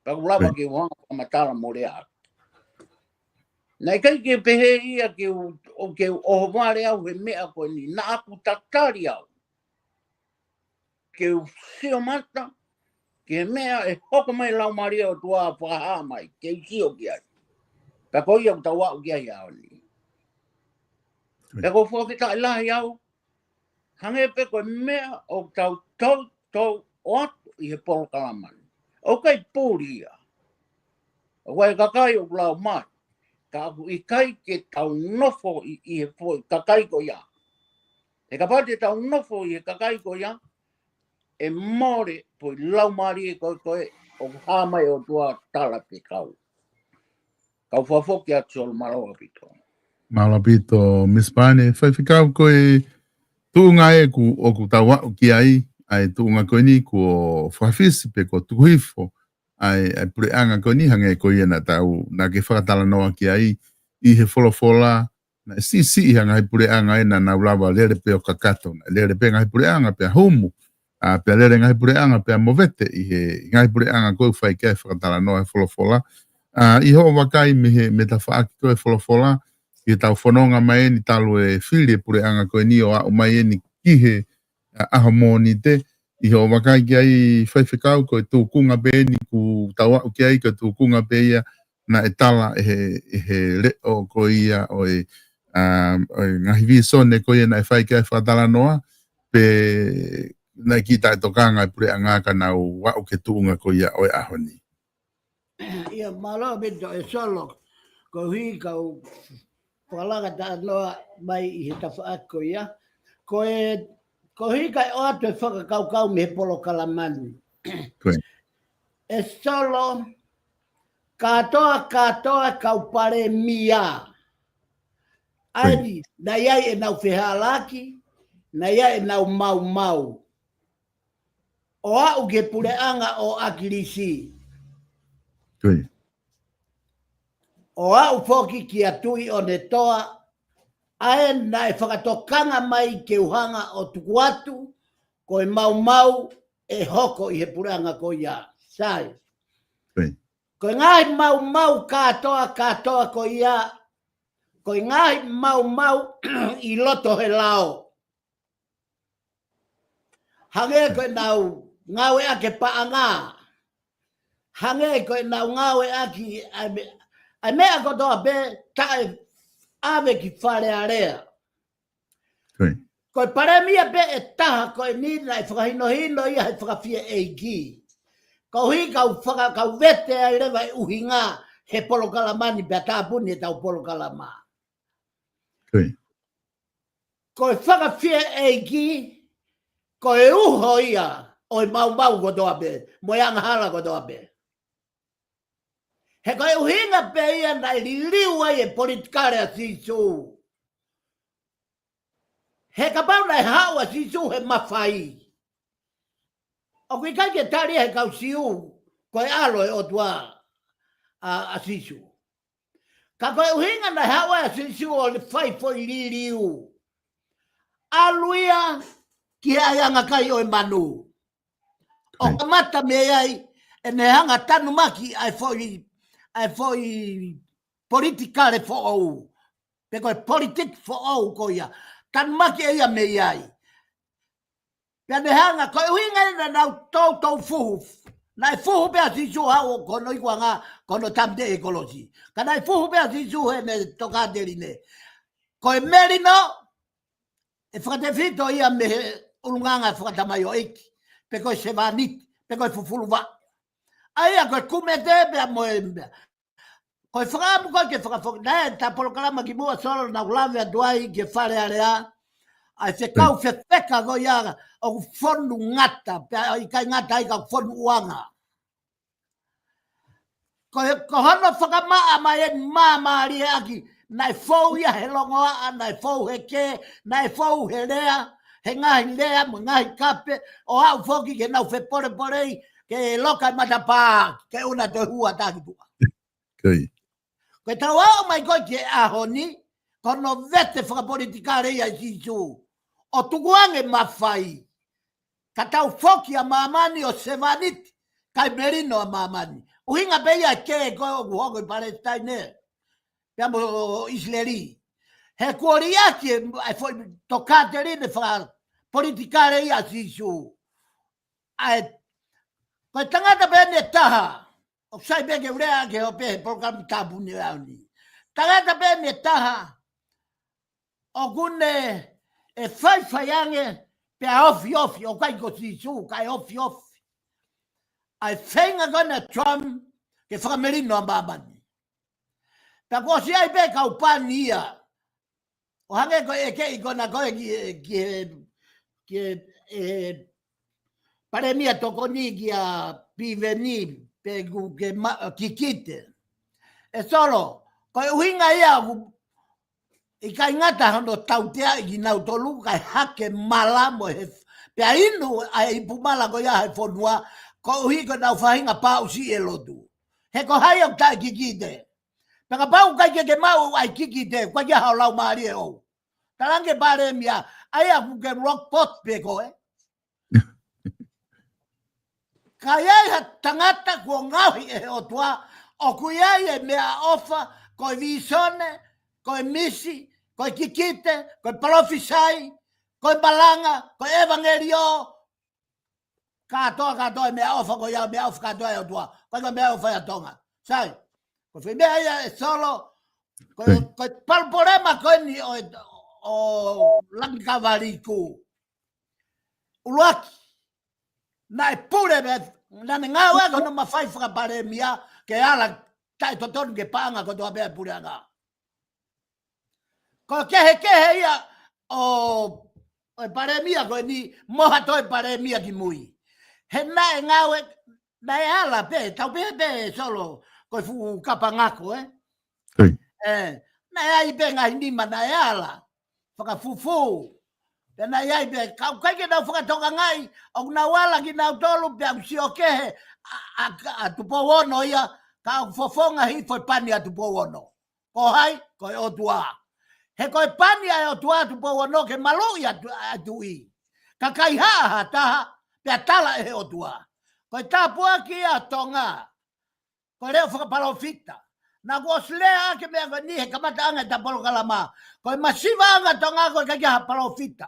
Ka ulawa ki wanga matala mo rea. Nei kai ke pehe ia ke o ke o ware au he mea koe ni na aku tatari au. Ke sio mata, ke mea e hoko mai lau maria o tua whaha mai, ke sio ki ai. Ka koi au tau au ki ai au ni. Ka ko whakita i lahi au, hange pe koe mea o tau o atu i he polo kalamani. O kai pūri ia. O kai kakai o lau mai. Ka aku i kai ke tau nofo i he poi, kakai ko ia. E ka pate tau nofo i he kakai ko ia, e more poi lau mari e koe o hāmai o tua tala pe kau. Kau whafoki atu o Malawa pito. Malawa pito, Miss Pane, whaiwhikau koe tuunga e ku o ku tawa o ki ai, ai tuunga koe ni ku o whawhisi pe ko tukuhifo. Ai pure anga ko ni hange ko ia na tau na ke whakatala noa ki ai i he wholofola na si i hanga he pure anga e na ulawa lere pe o kakato na lere pe ngai pure anga pe a humu a pe lere ngai pure anga pe a movete i he ngai pure anga ko whai ke whakatala noa he wholofola i ho wakai me ta whaaki ko he wholofola i tau whanonga mai ni talu e whiri pure anga ko ni o a mai e ni kihe aho mō ni te i ho wakai ki ai whaiwhikau ko e tūkunga pe ni ku tawa ki ai ko tūkunga pe ia na e tala e he reo ko ia o e ngahi visone ko ia na e whai ki ai whatala noa pe na ki tai tokanga e pure angaka na o wau ke tūnga ko ia o e ahoni. Ia malo bito e solo ko hui kau whalaga ta noa mai i he tawhaat ko ia ko hika o atu e whakakau me polo kalamani. Koe. E solo katoa kau pare mia. Ai, na iai e nau whihalaki, na iai e nau mau. O au ke pureanga o akirisi. Koe. O au foki ki atui o ne toa, ae na e whakatokanga mai ke uhanga o tukuatu, ko e mau e hoko i he puranga ko ia. Sai. Ko e ngai mau katoa ko ia, ko e ngai mau i loto he lao. Hange ko e nau ngawe ake paanga. Hange ko e nau ngawe aki, ai mea ko toa be tae ave ki whare area. Ko e paremia be e taha ko e nina e whakahinohino ia he whakawhia eiki. Ko hui kau vete ai rewa e uhinga he polo kalamani pe tāpuni e tau polo kalama. Ko e whakawhia eiki, ko e uho ia o e mau ko toa be, mo ianga hala ko toa be. He ko e uhinga pe ia na i liu ai e politikare a sisu. He ka pau na e hau a sisu he mawhai. O kui kai ke tari he kau siu, ko e alo e o tua a sisu. Ka ko e uhinga na e hau a sisu o le whai fo i liu. Aluia ki ai anga kai o e manu. O ka mata me ai e ne hanga tanu maki ai foi politikare fo au. Pe ko e politik fo au ko ia. Tanu maki e ia me ai. Pe ne hanga ko e winga na nau tau fuhu. Na e fuhu pe a sisu hau kono ikuanga kono tamde ekologi. Ka na e fuhu pe a sisu he ne tokaderi ne. Ko e merino e whakatewhito ia me ulunganga whakatamai o eiki. Pe ko e sevanit, pe ko e fufuluwa. Aia ko e kumete pe a moe. Ko e whakamu ko ke whakafok. Nē, ta polokalama ki mua solo na ulawe a duai ke whare area. Ai whekau whewheka ko ia o whonu ngata. Pe i kai ngata i ka whonu uanga. ko hono whakamaa mai e mamari aki, nai fau ia he longoa, nai fau he ke, nai fau he rea, he ngahi rea, mo ngahi kape, o au foki ke nau fe pore porei, ke loka matapā, ke una te hua taki tua. Kei. Koe tau au mai koe ke ahoni, kono vete whakapolitikare ia i sisu, o tukuange mawhai, ka tau foki a mamani o Sevaniti, kai merino a mamani. Uhinga beia ke koe o kuhoko i Palestine, pia mo Israeli. He kuori aki ai foi tokate rine whaka politikare ia sisu. Ai, koe tangata bene taha, o sai bege urea ke o pehe program tabu ni auni. Tangata bene taha, o kune e whaiwhaiange pe ofi, o kai ko sisu, kai ofi. Ai whenga kona Trump ke whakamerino a mamani. Ta ko si ai pe kau pani ia. O hange ko e kei kona koe ki paremia tokoni ki a piveni pe ki kite. E solo, ko e uhinga ia i kai ngata hono tautea i nau tolu kai hake malamo he pe a inu a ipumala ko ia he fonua ko uhi ko nau whahinga pau si e lotu. He ko hai au tai kikite. Paka pau kai ke mau ai kikite, kwa kia hao lau maari e ou. Tarange pare mia, ai a kuke rock pot pe ko e. Kai ai ha tangata kua ngawi e o tua, o kui ai e mea ofa, koe visone, koe misi, koe kikite, koe palofisai, koe balanga, koe evangelio, katoa mea ofa ko ia mea ofa katoa e o tua. Koe mea ofa ia tonga. Sai, ko fai mea ia e solo, koe palporema koe ni o langkavariku. Uluaki, na e pure me, na ne ngā wea kono mawhai whakapare mia, ke ala tai totonu ke paanga ko toa mea pure anga. Ko kehe ia o pare mia koe ni moha toi pare mia ki mui. He nae ngawe, nae ala pe, tau pe solo, koe fu kapa ngako, nae ai pe ngahi nima nae ala, whaka fufu, pe nae ai pe, kau kaike nau whakatonga ngai, o na wala ki nau tolu pe au si o kehe, a tupo wono ia, kau fofonga hi foi pani a tupo wono. Ko hai, koe o tua. He koe pani a o tua tupo wono, ke malo ia tui. Ka kai haa taha, pea tala e o tua. Koe tāpua ki a tonga. Koe reo whakapalofita. Nā kua slea ake mea koe ni he kamata anga ta polo kalama. Koe masiva anga tonga koe kai ha palofita.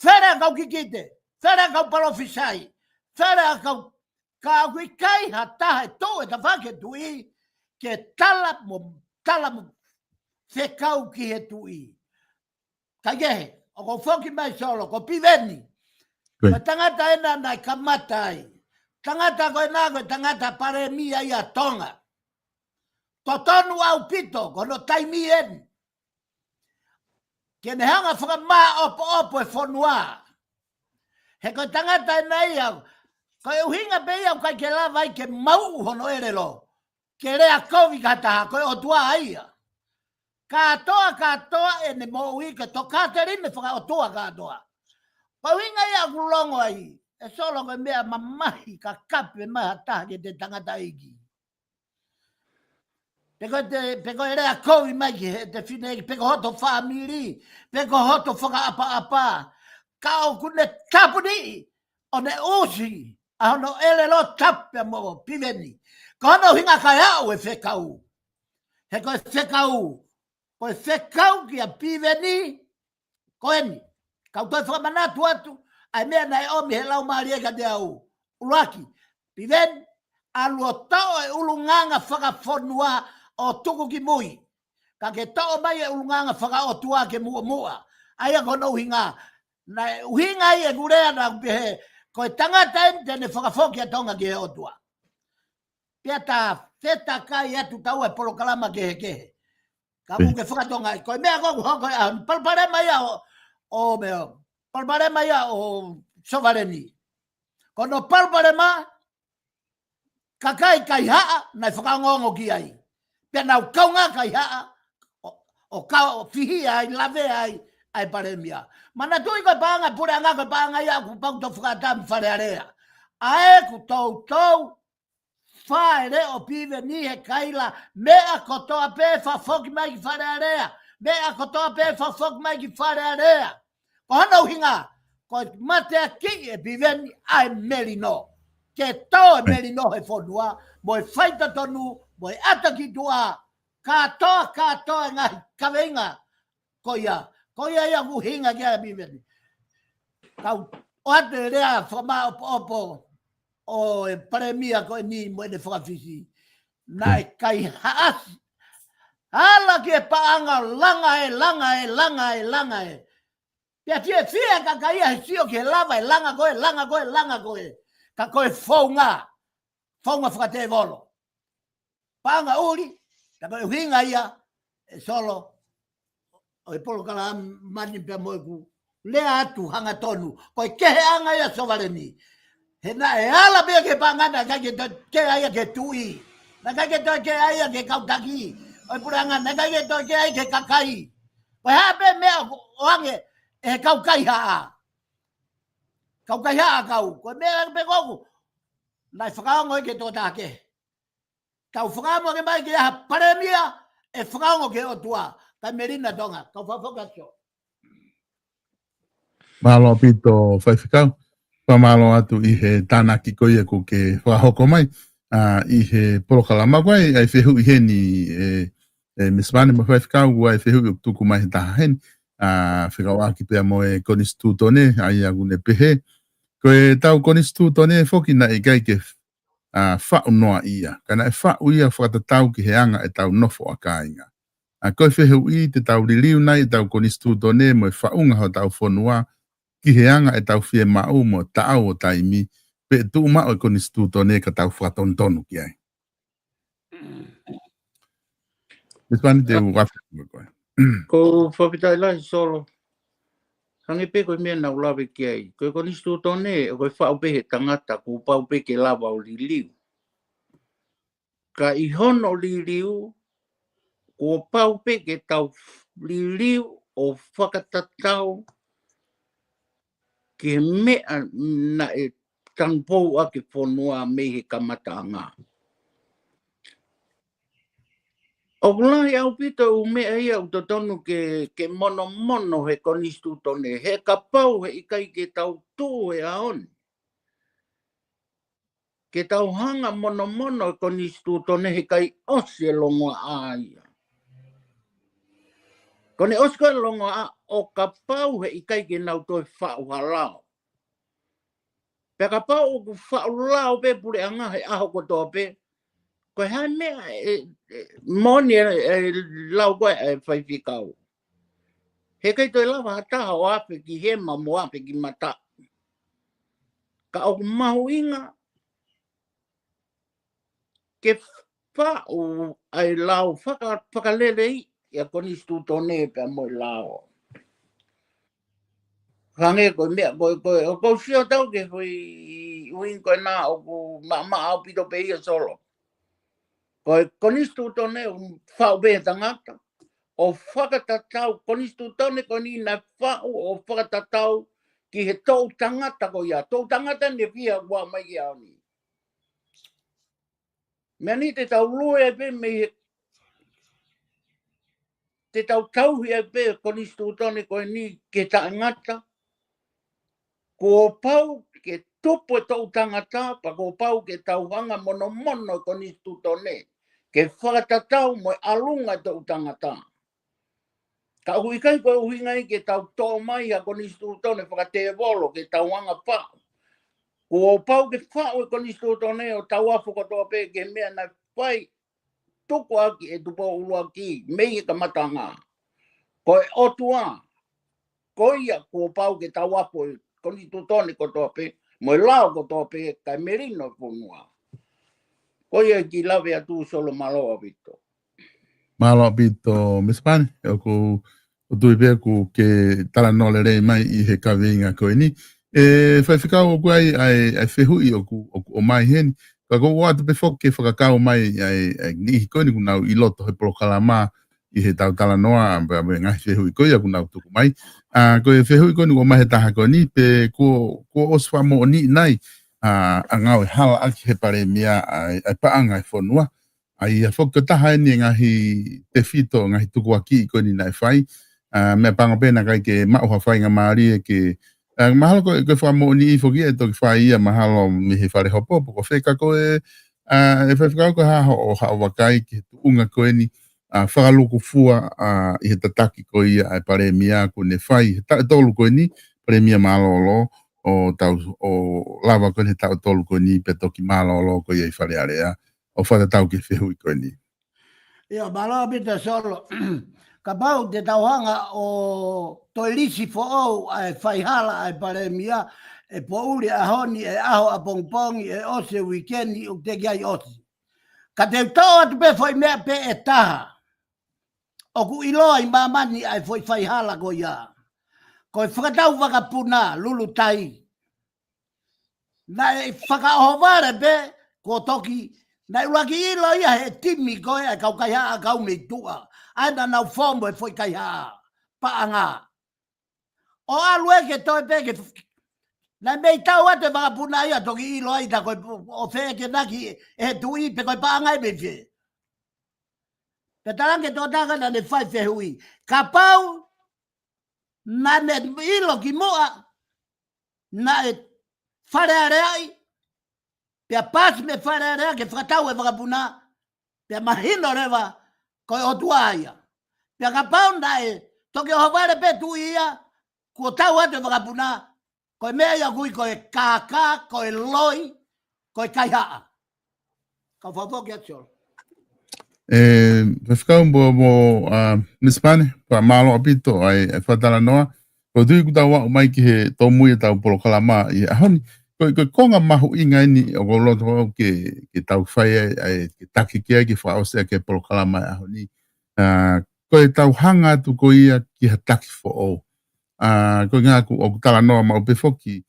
Where kau kikite. Where kau palofisai. Where kau kui kai ha taha e tō e ta whake tui. Ke tala mo whekau ki he tui. Kai kehe. O ko whoki mai solo. Ko piveni. Ko tangata ena nai kamatai. Tangata koe nā koe tangata pare mia ia tonga. Totonu au pito, kono taimi en. Kene hanga whakamā opo e whonua. He koe tangata ena ia. Koe uhinga pe ia kai ke lava i ke mau hono erelo. Ke rea kovi kataha koe o tua aia. Katoa ene mo ui ke tokate rime whaka o tua katoa. Pauinga ia kulongo ai, e solo koe mea mamahi ka kape maha taha ke te tangata iki. Peko e rea koui mai ki te whine iki, peko hoto whamiri, peko hoto whaka apa, ka o kune tapuni, o ne usi, a hono elelo tape mo piveni. Ka hono hinga kai au e whekau. He koe whekau ki a piveni, koe ni. Kau toi whakamanatu atu, ai mea nai omi he lau maari eka te au. Uruaki, piven, alua tau e ulunganga whakawhonua o tuku ki mui. Ka ke tau mai e ulunganga whakaotua ke mua. Ai a kono uhinga. Nai uhinga i e gurea na kupehe, koe tangata ente ne whakawhoki a tonga ki he otua. Pia ta feta kai atu tau e polokalama kehe. Ka muke whakatonga, koe mea koku hoko a palparema ia o meo, palparema ia o sovareni. Kono palparema, kakai kai haa na whakangongo ki ai. Pea nau kaunga kai haa o kau fihi ai, lave ai paremia. Mana tui kai panga, pura ngā kai panga ia ku pau to whakatami wharearea. Ae ku tau, whaere o pive ni he kaila, mea kotoa pe whafoki mai ki wharearea. Mea kotoa pe whafoki mai ki wharearea. Ko hanau hinga, ko matea ki e pive ai merino. Ke tau e merino he whonua, mo e whaita tonu, mo e ata ki tua, katoa ngai kawenga koia ia muhinga kia bibeni kau oate rea fama opo o e premia ko ni mo de fafisi nai kai haas ala ke paanga langa e pia tie fia ka kai e sio ke lava langa koe ka koe fonga fate volo paanga uli Tapi hinga ia solo o polo kala mani pe moiku le atu hanga tonu ko ke hanga ia sovaleni hena e ala be ke pangana ka ke ia ke tui na ka ke ia ke kautaki o puranga na ka ke ia ke kakai ko ha be me oange e kaukai ha kau ko me be goku na whakaongo ke tō tāke kau whakaamo ke mai ke aha paremia e whakaongo ke o tua ka merina tonga kau whawhakaso Malo pito whaiwhikau Pamalo atu i he tānaki koia ko ke whahoko mai i he polokalama koe ai whehu i he ni Miss Vane ma whaiwhikau ai whehu i tuku mai he taha hen whikau aki pia mo e konistu tone ai agune pehe koe tau konistu tone whoki na e gai ke whau noa ia. Kana e whau ia whakatatau ki he anga e tau nofo a kāinga. Koe whehu i te tau riliu nei e tau konistu tone mo e whaunga ho tau whonua ki he anga e tau whie mau mo taau o taimi pe tu mao e konistu tone ka tau whakatontonu ki ai. Miss Vane te wawhi koe. Ko whapitai lai solo. Hangi pe koe mea nau lawe ki ai. Koe konistu tone, koe whau pe he tangata, ko pau pe ke lawa o liliu. Ka i hono liliu, ko pau pe ke tau liliu o whakatatau ke mea na e tangpou a ke whonua me he kamata ngā. O lai au pito u mea ia u tonu ke mono he konistu tone. He ka pau he ikai ke tau tū he aon. Ke tau hanga mono he konistu tone he kai osi e longo a ia. Kone osi koe longo a o ka pau he ikai ke nau toi whau halao. Pe ka pau o ku whau lao pe pure anga he aho kotoa pe. Koe hai mea moni lau koe e whaiwhikau. He kai toi lawa hataha o ape ki hema mo ape ki mata. Ka au mahu inga ke whau ai lau whakalele i a konistu tone pe mo lau. Hange koe mea koe o kou sio tau ke hui uin koe nā o ku ma au pito pe ia solo. Koe konistu tone whau be tangata. O whakatatau, konistu tone ko ni na whau o whakatatau ki he tau tangata ko ia. Tau tangata ne whia kua mai ki au ni. Mea ni te tau lue pe me he te tau tauhi e pe konistu tone ko ni ke tangata. Ko pau ke tupu e tau tangata pa ko pau ke tau hanga mono konistu tone. Ke whakatatau mo alunga tau tangata. Ka hui kai koe hui ngai ke tau tō mai a konistu tone whakate volo ke tau anga pau. Ko pau ke whao e konistu tone o tau afu katoa pe ke mea na whai tuku aki e tupo ulua ki mei ka matanga. Koe otua, koe ia ko pau ke tau afu e konistu tone katoa pe, mo e lao katoa pe kai merino punua. Koe ki lawe atu solo maloa pito. Malo pito Miss Vane o tui pia ku ke tala nole rei mai i he kawinga koe ni. Whaiwhikau o kuai ai whehui o mai hen Ka ko wa te pe fo ke whakakau mai ai ni koni ku nau I loto he polokalama I he tau tala noa ba ngai fehu I koia ku nau tuku mai. Ko e fehu I koni ko mai he taha koni pe ko oswa mo ni nai a ngau hala aki he pare mia ai paanga I fonua. Ai a foka taha ni ngahi te fito ngahi tuku aki I koni nai fai. Me panga pena kai ke mauha whai ngā maari e ke mahalo ko wha mo ni I foki e toki whai ia mahalo mi he whare hopopo ko wheka ko e whekau ko haho o hao wakai ki he tuunga koe ni whakaluku fua I he tataki ko ia ai pare mia ko ne whai he tolu koe ni pare mia malolo o tau o lava koe he tau tolu koe ni pe toki malolo ko ia I whare area o whata tau ki whehui koe ni. Ia, malo bita solo. Ka pau te tauhanga o toilisi fo au ai whaihala ai pare mia e po uri a honi e aho a pongpongi e ose weekendi o te kiai ose. Ka te tau atu pe foi mea pe e taha. O ku iloa I mamani ai foi whaihala ko ia. Ko e whakatau whakapuna lulu tai. Na e whakaohovare pe ko toki na uraki ilo ia he timi koe ai kau kai haa kau me tua. Aina nau fomo e foi kai haa. Paanga. O alu e ke toi pe ke na mei tau ate whakapuna ia toki ilo ai ta koe o whee ke naki e tui pe koe paanga e mefe. Pe tarange tō tākana ne whai whehui. Ka pau na ne ilo ki moa na e whareare ai. Pea pasi me whareare ke whakatau e whakapuna. Pea mahino rewa koe o tuaia. Pea ka pau na e toki o haware pe tui ia ko tau ate whakapuna. Koe mea ia kui koe kākā, koe loi, koe kaihaa. Ka whapoki atiol. Whakau mo Miss Pane, pa malo apito ai whatala noa. Ko tui ku tau wau mai ki he tō mui e tau polokalama I ahoni. Koe konga mahu inga ini o ko loto au ke tau whai ai ke taki kia ki whaosea ke polokalama ahoni. Koe tau hanga tu ko ia ki ha taki fo o. Ko ngā ku o tala noa mau pe foki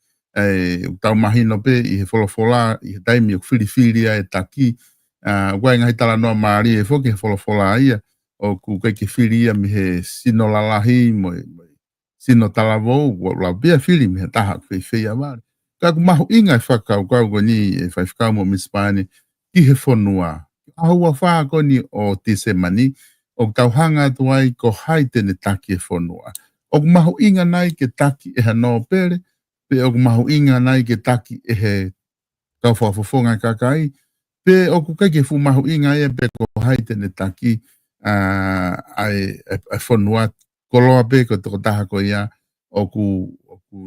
o tau mahino pe I he wholofola I he taimi o whiriwhiri e taki wai ngai tala noa maari e foki he wholofola ia o ku kai ke whiri ia mi he sino lalahi mo sino talavou la bia whiri mi he taha kwei whia wari ka ku mahu inga e whakau kau ko ni e whaifkau mo Miss Pane ki he whonua ahua whaa ko ni o te semani o tauhanga tuai ko hai tene taki e whonua o mahu inga nai ke taki e hano pere, pe o mahu inga nai ke taki e he kau whafofonga kakai, pe o ku kai ke fu mahu inga e pe ko hai tene taki ai whanua koloa pe ko toko taha ko ia o ku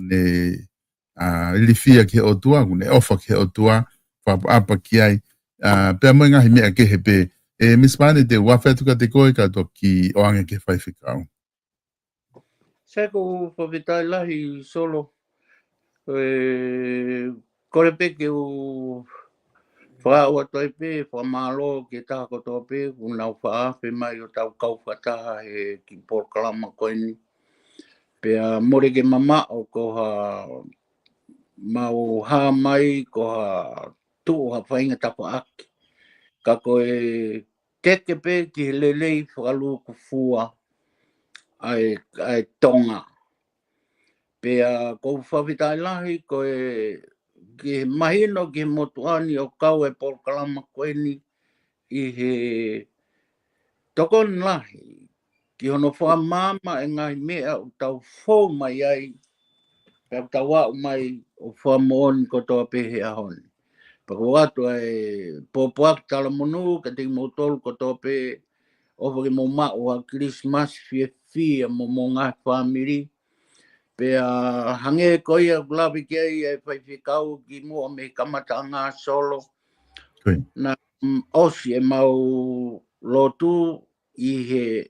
ne ilifia ki o tua, ku ne ofa ki o tua, whaapa ki ai, pe a moinga hi mea ke he pe, Miss Pane te wawhetuka te koe ka toki o ange ke whaiwhikau. Seko whawhitai lahi solo. Kore pe ke u whaua toi pe, whamalo ke taha kotoa pe, ku nau whaafe mai o tau kau whataha he ki polokalama koe ni. Pea more ke mama o ko ha mau ha mai ko ha tu ha whainga tapa aki. Ka koe teke pe ki he lelei whakalu ku fua. Ai tonga. Pea kou whawhitai lahi koe ki mahino ki motuani o kau e polokalama koe ni I he tokon lahi. Ki hono whamama e ngai mea o tau whou mai ai. Pea tau wau mai o whamooni kotoa pehe ahoni. Pako watu ai popoak tala monu ka te motolu kotoa pehe over mo mao a Christmas fia mo ngai family pea hange koia glavi ke e whaiwhikau ki mua me kamata ngā solo na osi e mau lotu I he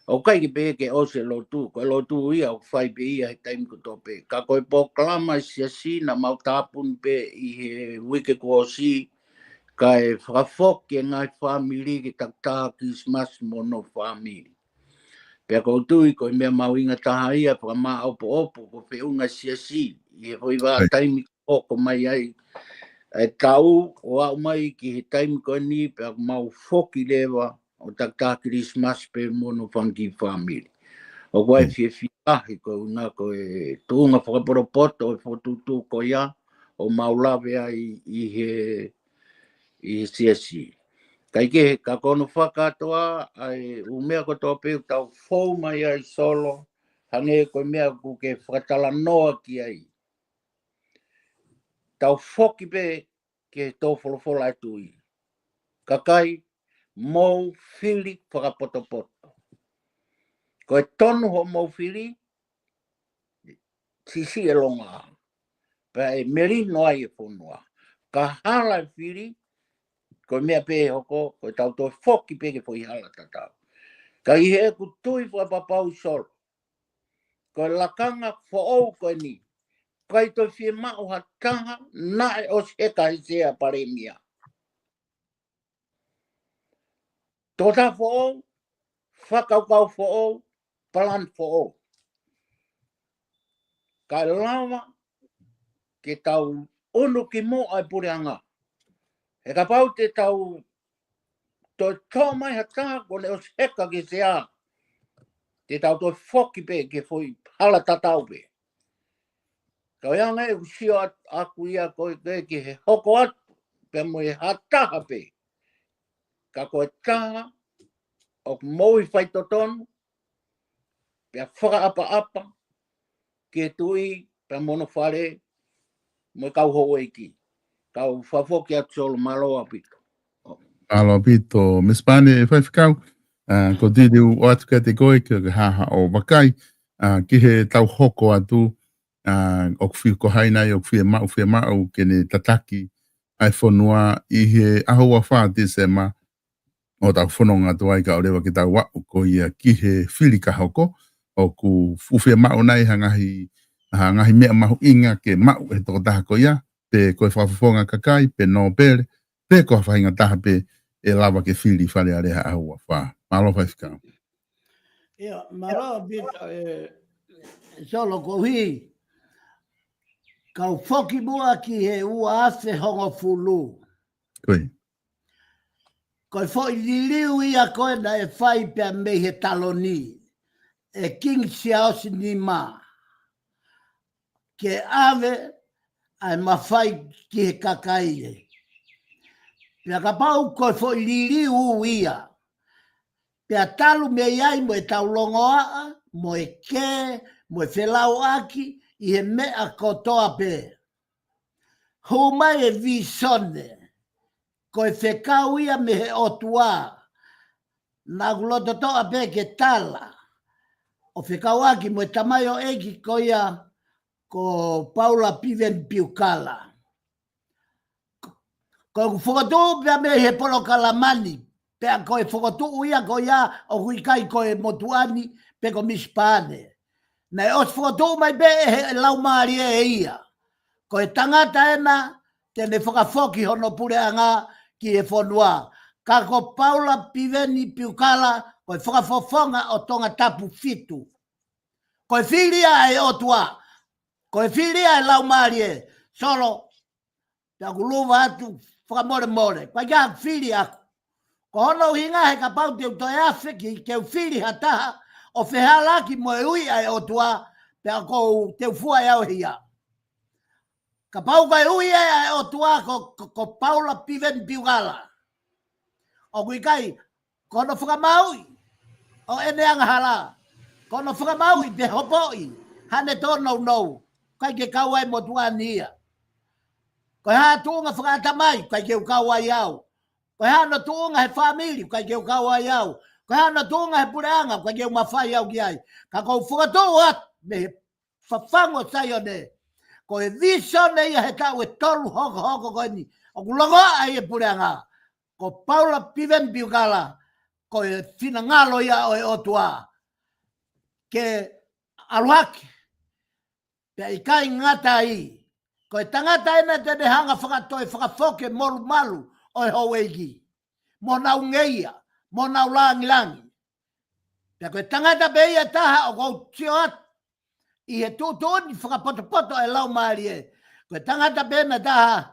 o kai ki pe ke osi lotu ko lotu ia o whai pe ia he taimi ko tope ka koe poklama si na mau tāpun pe I he wike ko osi kai whakafoki e ngai whamiri ki taktaha Christmas mo no whamiri. Pea ko tui ko mea mau inga taha ia whakama opo ko whiunga si I he hoi wā taimi oko mai ai E tau o au mai ki he taimi koe ni pe aku mau foki lewa o takta Christmas pe mono funky family. O koe fie ahi koe una koe tuunga whakaporopoto e whotutu ko ia o maulawe ai i he siasi. Kai ke ka kono whakatoa ai umea ko tō peu tau fōu mai ai solo hange koe mea ku ke whakatala noa ki ai. Tau whoki pe ke tō wholofola e tui. Kakai mou whiri whakapotopoto. Koe tonu ho mou whiri, sisi e longa. Pea e meri noa i e whonua. Ka hala e whiri, koe mea pe hoko, koe tau tō whoki pe ke whoi hala tatau. Ka i he ku tui whapapau solo. Koe lakanga whoou koe ni. Kai to fie mao ha taha na e os e kai sea paremia. Tota fo'o, whakaukau fo'o, palan fo'o. Kai lawa ke tau ono ki mo ai pureanga. E ka pau te tau to tō mai ha taha kone os heka ki sea. Te tau to whoki pe ke foi hala tatau pe. Ka ianga e usio aku ia koe ki he hoko atu, pe mo e hataha pe. Ka koe taha, o moui whai totonu, pe whakaapa, ke tui, pe mono whare, mo kau ho eiki. Kau whafoki atu solo maloa pito. Alo pito, Miss Pane, whaiwhikau, ko tiri o atu ka te koe, ki haha o wakai, ki he tau hoko atu, o kwhi ko hainai, o kwhi mau, kene tataki, ai whanua, i he ahua wha te se ma, o tau whanonga tuai ka o rewa ki tau wau, ko ia ki he whiri ka hoko, o ku whewhia mau nei hangahi mea mahu inga ke mau e toko taha ko ia, pe koe whawhawhonga kakai, pe no pere, pe koe whahinga taha pe e lawa ke whiri whare areha ahua wha. Malo whaifika. Ia, maro bito solo ko hui. Kau whoki mua ki he ua afe hongo fulu. Koe. Koe whoi liliu ia koe na e whai pia me he taloni. E king siaosi ni ma. Ke ave ai mawhai ki he kakaile. Pia ka pau koe whoi liliu ia. Pia talu me iai mo e taulongoa, mo e ke, mo e whelau aki, i he mea kotoa pe. Humai e visone, koe whekau ia me he otua, nā guloto toa pe ke tala, o whekau aki mo e tamai o eki ko ia ko Paula Piven Piukala. Ko whakatu pia me he polo kalamani, pia koe whakatu ia ko ia o huikai koe motuani pe ko mispane. Nei os whakatu mai be he lau maari e ia. Ko e tangata ena, tene whakawhoki hono pureanga ki e whonua. Ka ko Paula Piveni Piukala, ko e whakawhawhonga o tonga tapu fitu. Ko e whiria e otua, ko e whiria e lau maari e. Solo, ta kuluva atu, whakamore. Kwa kia whiri aku. Ko hono hinga he ka pau te utoe afe ki ke whiri hataha, o whehalaki mo e ui ai otua, pia ko te ufua e au hia. Ka pau kai ui ai otua ko Paula Piven Piukala. O kui kai, kono whakamaui, o ene anga hala. Kono whakamaui te hopoi, hane tō nou, kai ke kauai mo tuani ia. Koe haa tuunga whakatamai, kai ke ukauai au. Koe haa no tuunga he whamiri, kai ke ukauai au. Koe haa no tuunga he pureanga, kai ke umawhai au ki ai. Ka kou whakatō at, me he whawhango sai o ne. Koe visone ia he tau e tolu hoko koe ni. O kulongoa ai e pureanga. Ko Paula Piven Piukala, koe whina ngalo ia o e otua. Ke aluaki, pe i kai ngata i. Koe tangata ena tene hanga whakatoe whakawhoke moru malu o e howeiki. Mo nau ngeia, mo nau langi. Pe koe tangata pe ia taha o kou tio atu. I he tūtūni whakapoto e lau maari e. Koe tangata pe na taha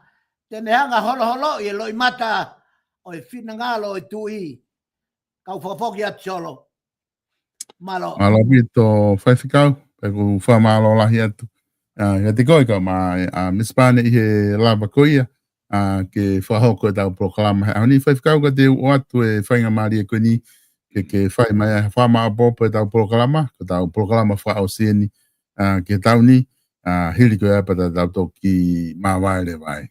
tene hanga holo e loi mata o e fina ngalo e tui kau whafoki at solo. Malo. Malo bito whaiwhikau, peku whamalo lahi atu. Ia te koe ka ma mispane i he lava koia, ke whahoko e tau proklama. Honi whaiwhikau ka te o atu e whainga maari e koe ni, ke whai mai a whama a popo e tau proklama, ka tau proklama wha o sieni, ke tau ni, hiri koe apata tau toki maa waere vai.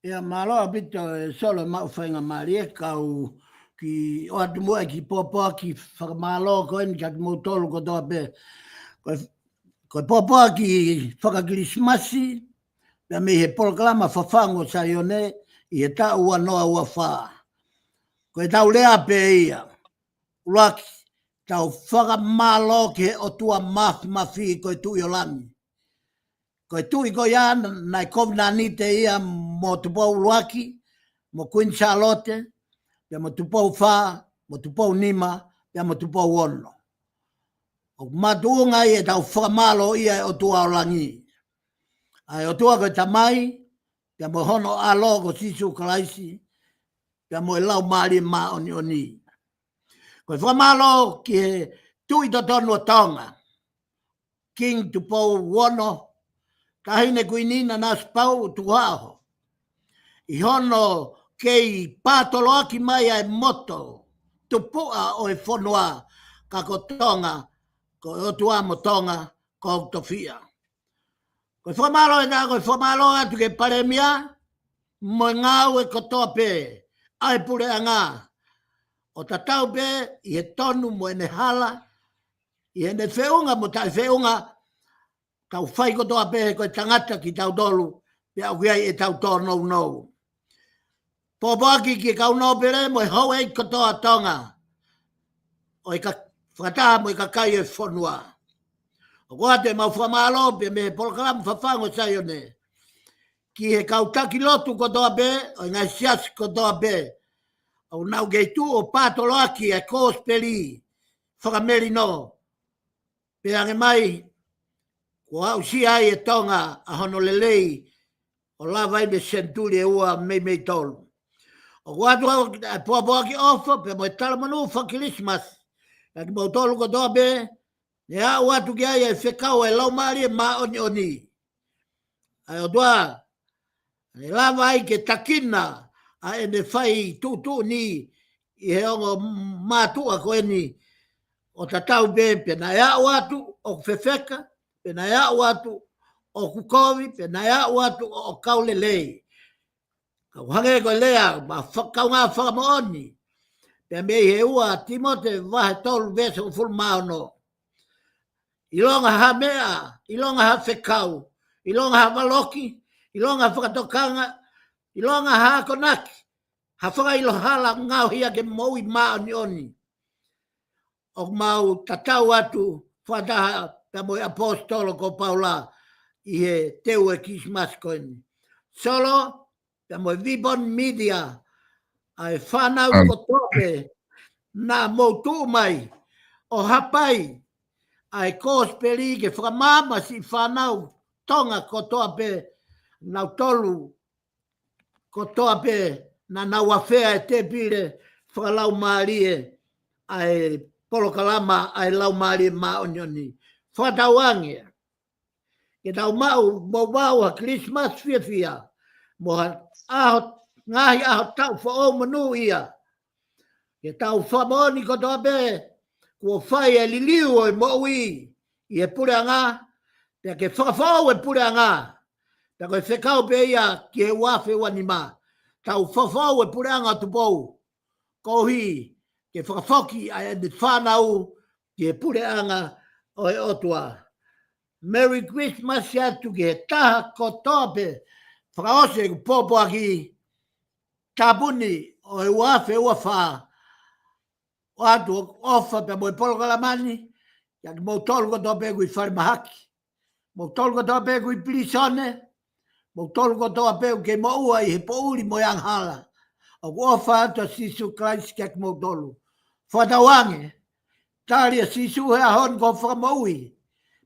Ia malo bito e solo mau whainga maari e kau ki o atu mua ki popo ki whakamalo ko en ki mo tolu ko toa pe ko popo ki whakakirismasi pe me he proklama whawhango sa ione i he ta ua noa ua wha ko e tau lea pe ia ulaki tau whakamalo ki he o tua mafi ko e tui o langi ko e tui ko ia nai kovna ni te ia mo tupou ulaki mo Queen Charlotte pe mo tupou wha, mo tupou nima, pe mo tupou ono. O matuunga i e tau whakamalo ia o tua o langi. Ai o tua koe tamai, pe mo hono alo ko sisu kalaisi, pe mo e lau maari ma oni oni. Koe whakamalo ki he tui to tonu o tonga. King tupou ono, tahine kuinina nas pau tuaho. I hono kei pātolo aki mai ai moto, tupua o e whanua, ka ko tonga, ko o tua mo tonga, ko tofia. Ko whamalo e tā, ko whamalo atu ke paremia, mo ngau e ko tope, ai pure anga. O tatau pe, i he tonu mo ene hala, i ene whiunga mo tai whiunga, tau whai ko toa pe, ko tangata ki tau dolu, pe au kiai e tau tō nou. Pōpaki ki kau nōpere mo e hau e katoa tonga. O i ka whakata mo i ka kai e whanua. O kua te mau whamalo pe me polkaram whawhango saione. Ki he kau taki lotu kotoa pe, o i ngai sias kotoa pe. O nau gei tu o pātoloaki e kōsperi, whakameri no. Pe ange mai, ko au si ai e tonga a honolelei, o lawai me senturi e ua mei tolu. O watu au poa ki ofa pe mo tala manu fa Christmas. Ya ki mo tolu ko dobe. Ya watu ki ai e whekau e lau maari e ma oni. Ai o doa. E lava ai ke takina a e ne whai tutu ni i he ongo mātua ko e ni. O tatau pe na ya watu o whewheka, pe na ya watu o kukovi, pe na ya watu o kaulelei. Kau hange ko lea, ma kau ngā whakamooni. Pea mei he ua Timote wahe tolu vese o fulu maono. Ilonga ha mea, ilonga ha whekau, ilonga ha waloki, ilonga ha whakatokanga, ilonga ha konaki. Ha whakailo hala ngau hia ke moui maoni oni. O mau tatau atu, whataha ta moi apostolo ko Paula i he teu e kismas koini. Solo, pe mo Vibon Media ai whanau ko tope na moutu mai o hapai ai kōsperi ke whakamama si whanau tonga ko tope na tolu ko tope na nawawhea e te pire whakalau maarie ai polokalama ai lau maarie maonioni. Whatawangia. Ke tau mau mau a Christmas fia mo aho ngahi aho tau wha o manu ia. Ke tau whamoni ko tope, kua whai e liliu o i moui, i e pure anga, te ke whakawhau e pure anga, te koe whekau pe ia ki he wafe wanima, tau whakawhau e pure anga tupou, kohi, ke whakawhoki a e ni whanau, ki he pure anga o e otua. Merry Christmas atu ki he taha ko tope, whakaose ku popo aki tabuni o e wafe ua wha. O atu ofa pe mo e polo kalamani, ya ki mo tolu ko tope ku i whare mahaki. Mo tolu ko tope ku i pilisone, mo tolu ko tope ku ke mo ua i he pouri mo yang hala. O ku ofa atu a sisu Christ kia ki mo tolu. Whatawange, tari a sisu he ahon ko whakamoui.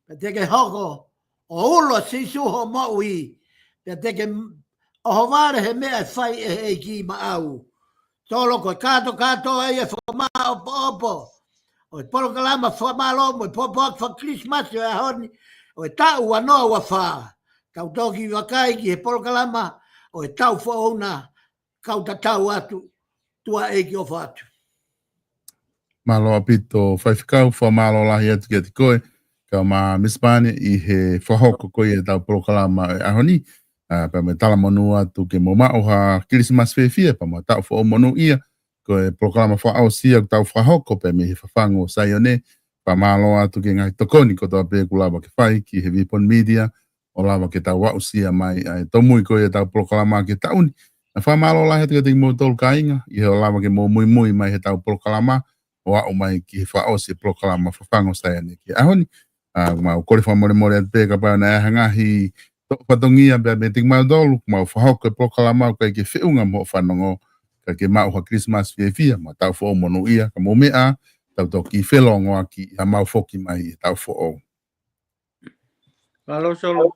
Pe teke hoko, o ulo sisu ho moui. Pe teke O vare he mea fai e ki ma au. Solo ko kato ai e foma opo. O polo kalama foma lomo, popo fa Christmas e honi. O tau ano wa fa. Kau toki wakai ki he polo kalama o tau fo ona kau tatau atu tua e ki o fatu. Malo apito whaifikau, wha malo lahi atu ki ati koe, ka ma mispane i he whahoko koe e tau prokalama e ahoni, pa me tala monu atu ke mo mao ha Christmas whewhia, pa mo tau wha o monu ia, koe prokalama wha au sia tau whahoko, pa me he whawhango saione, pa malo atu ke ngai tokoni ko toa pe kulawa ke whai, ki he Vipon Media, o lawa ke tau wau sia mai, ai tomui koe e tau prokalama ke tauni, na wha malo lahi atu ke te mo tolu kainga, i he o lawa ke mo mui mai he tau prokalama, o au mai ki whao se proklama whawhango stai ane ki ahoni. Ma o kore whamore more at pēka pāo na hangahi patongia bea me ting mau dolu, ma o whahoko e proklama o kai ke whiunga mo whanongo, ka ke mau ha Christmas fia, ma tau whao mono ia, ka mo mea, tau toki whelongo aki, a mau whoki mai e tau whao. Alo solo.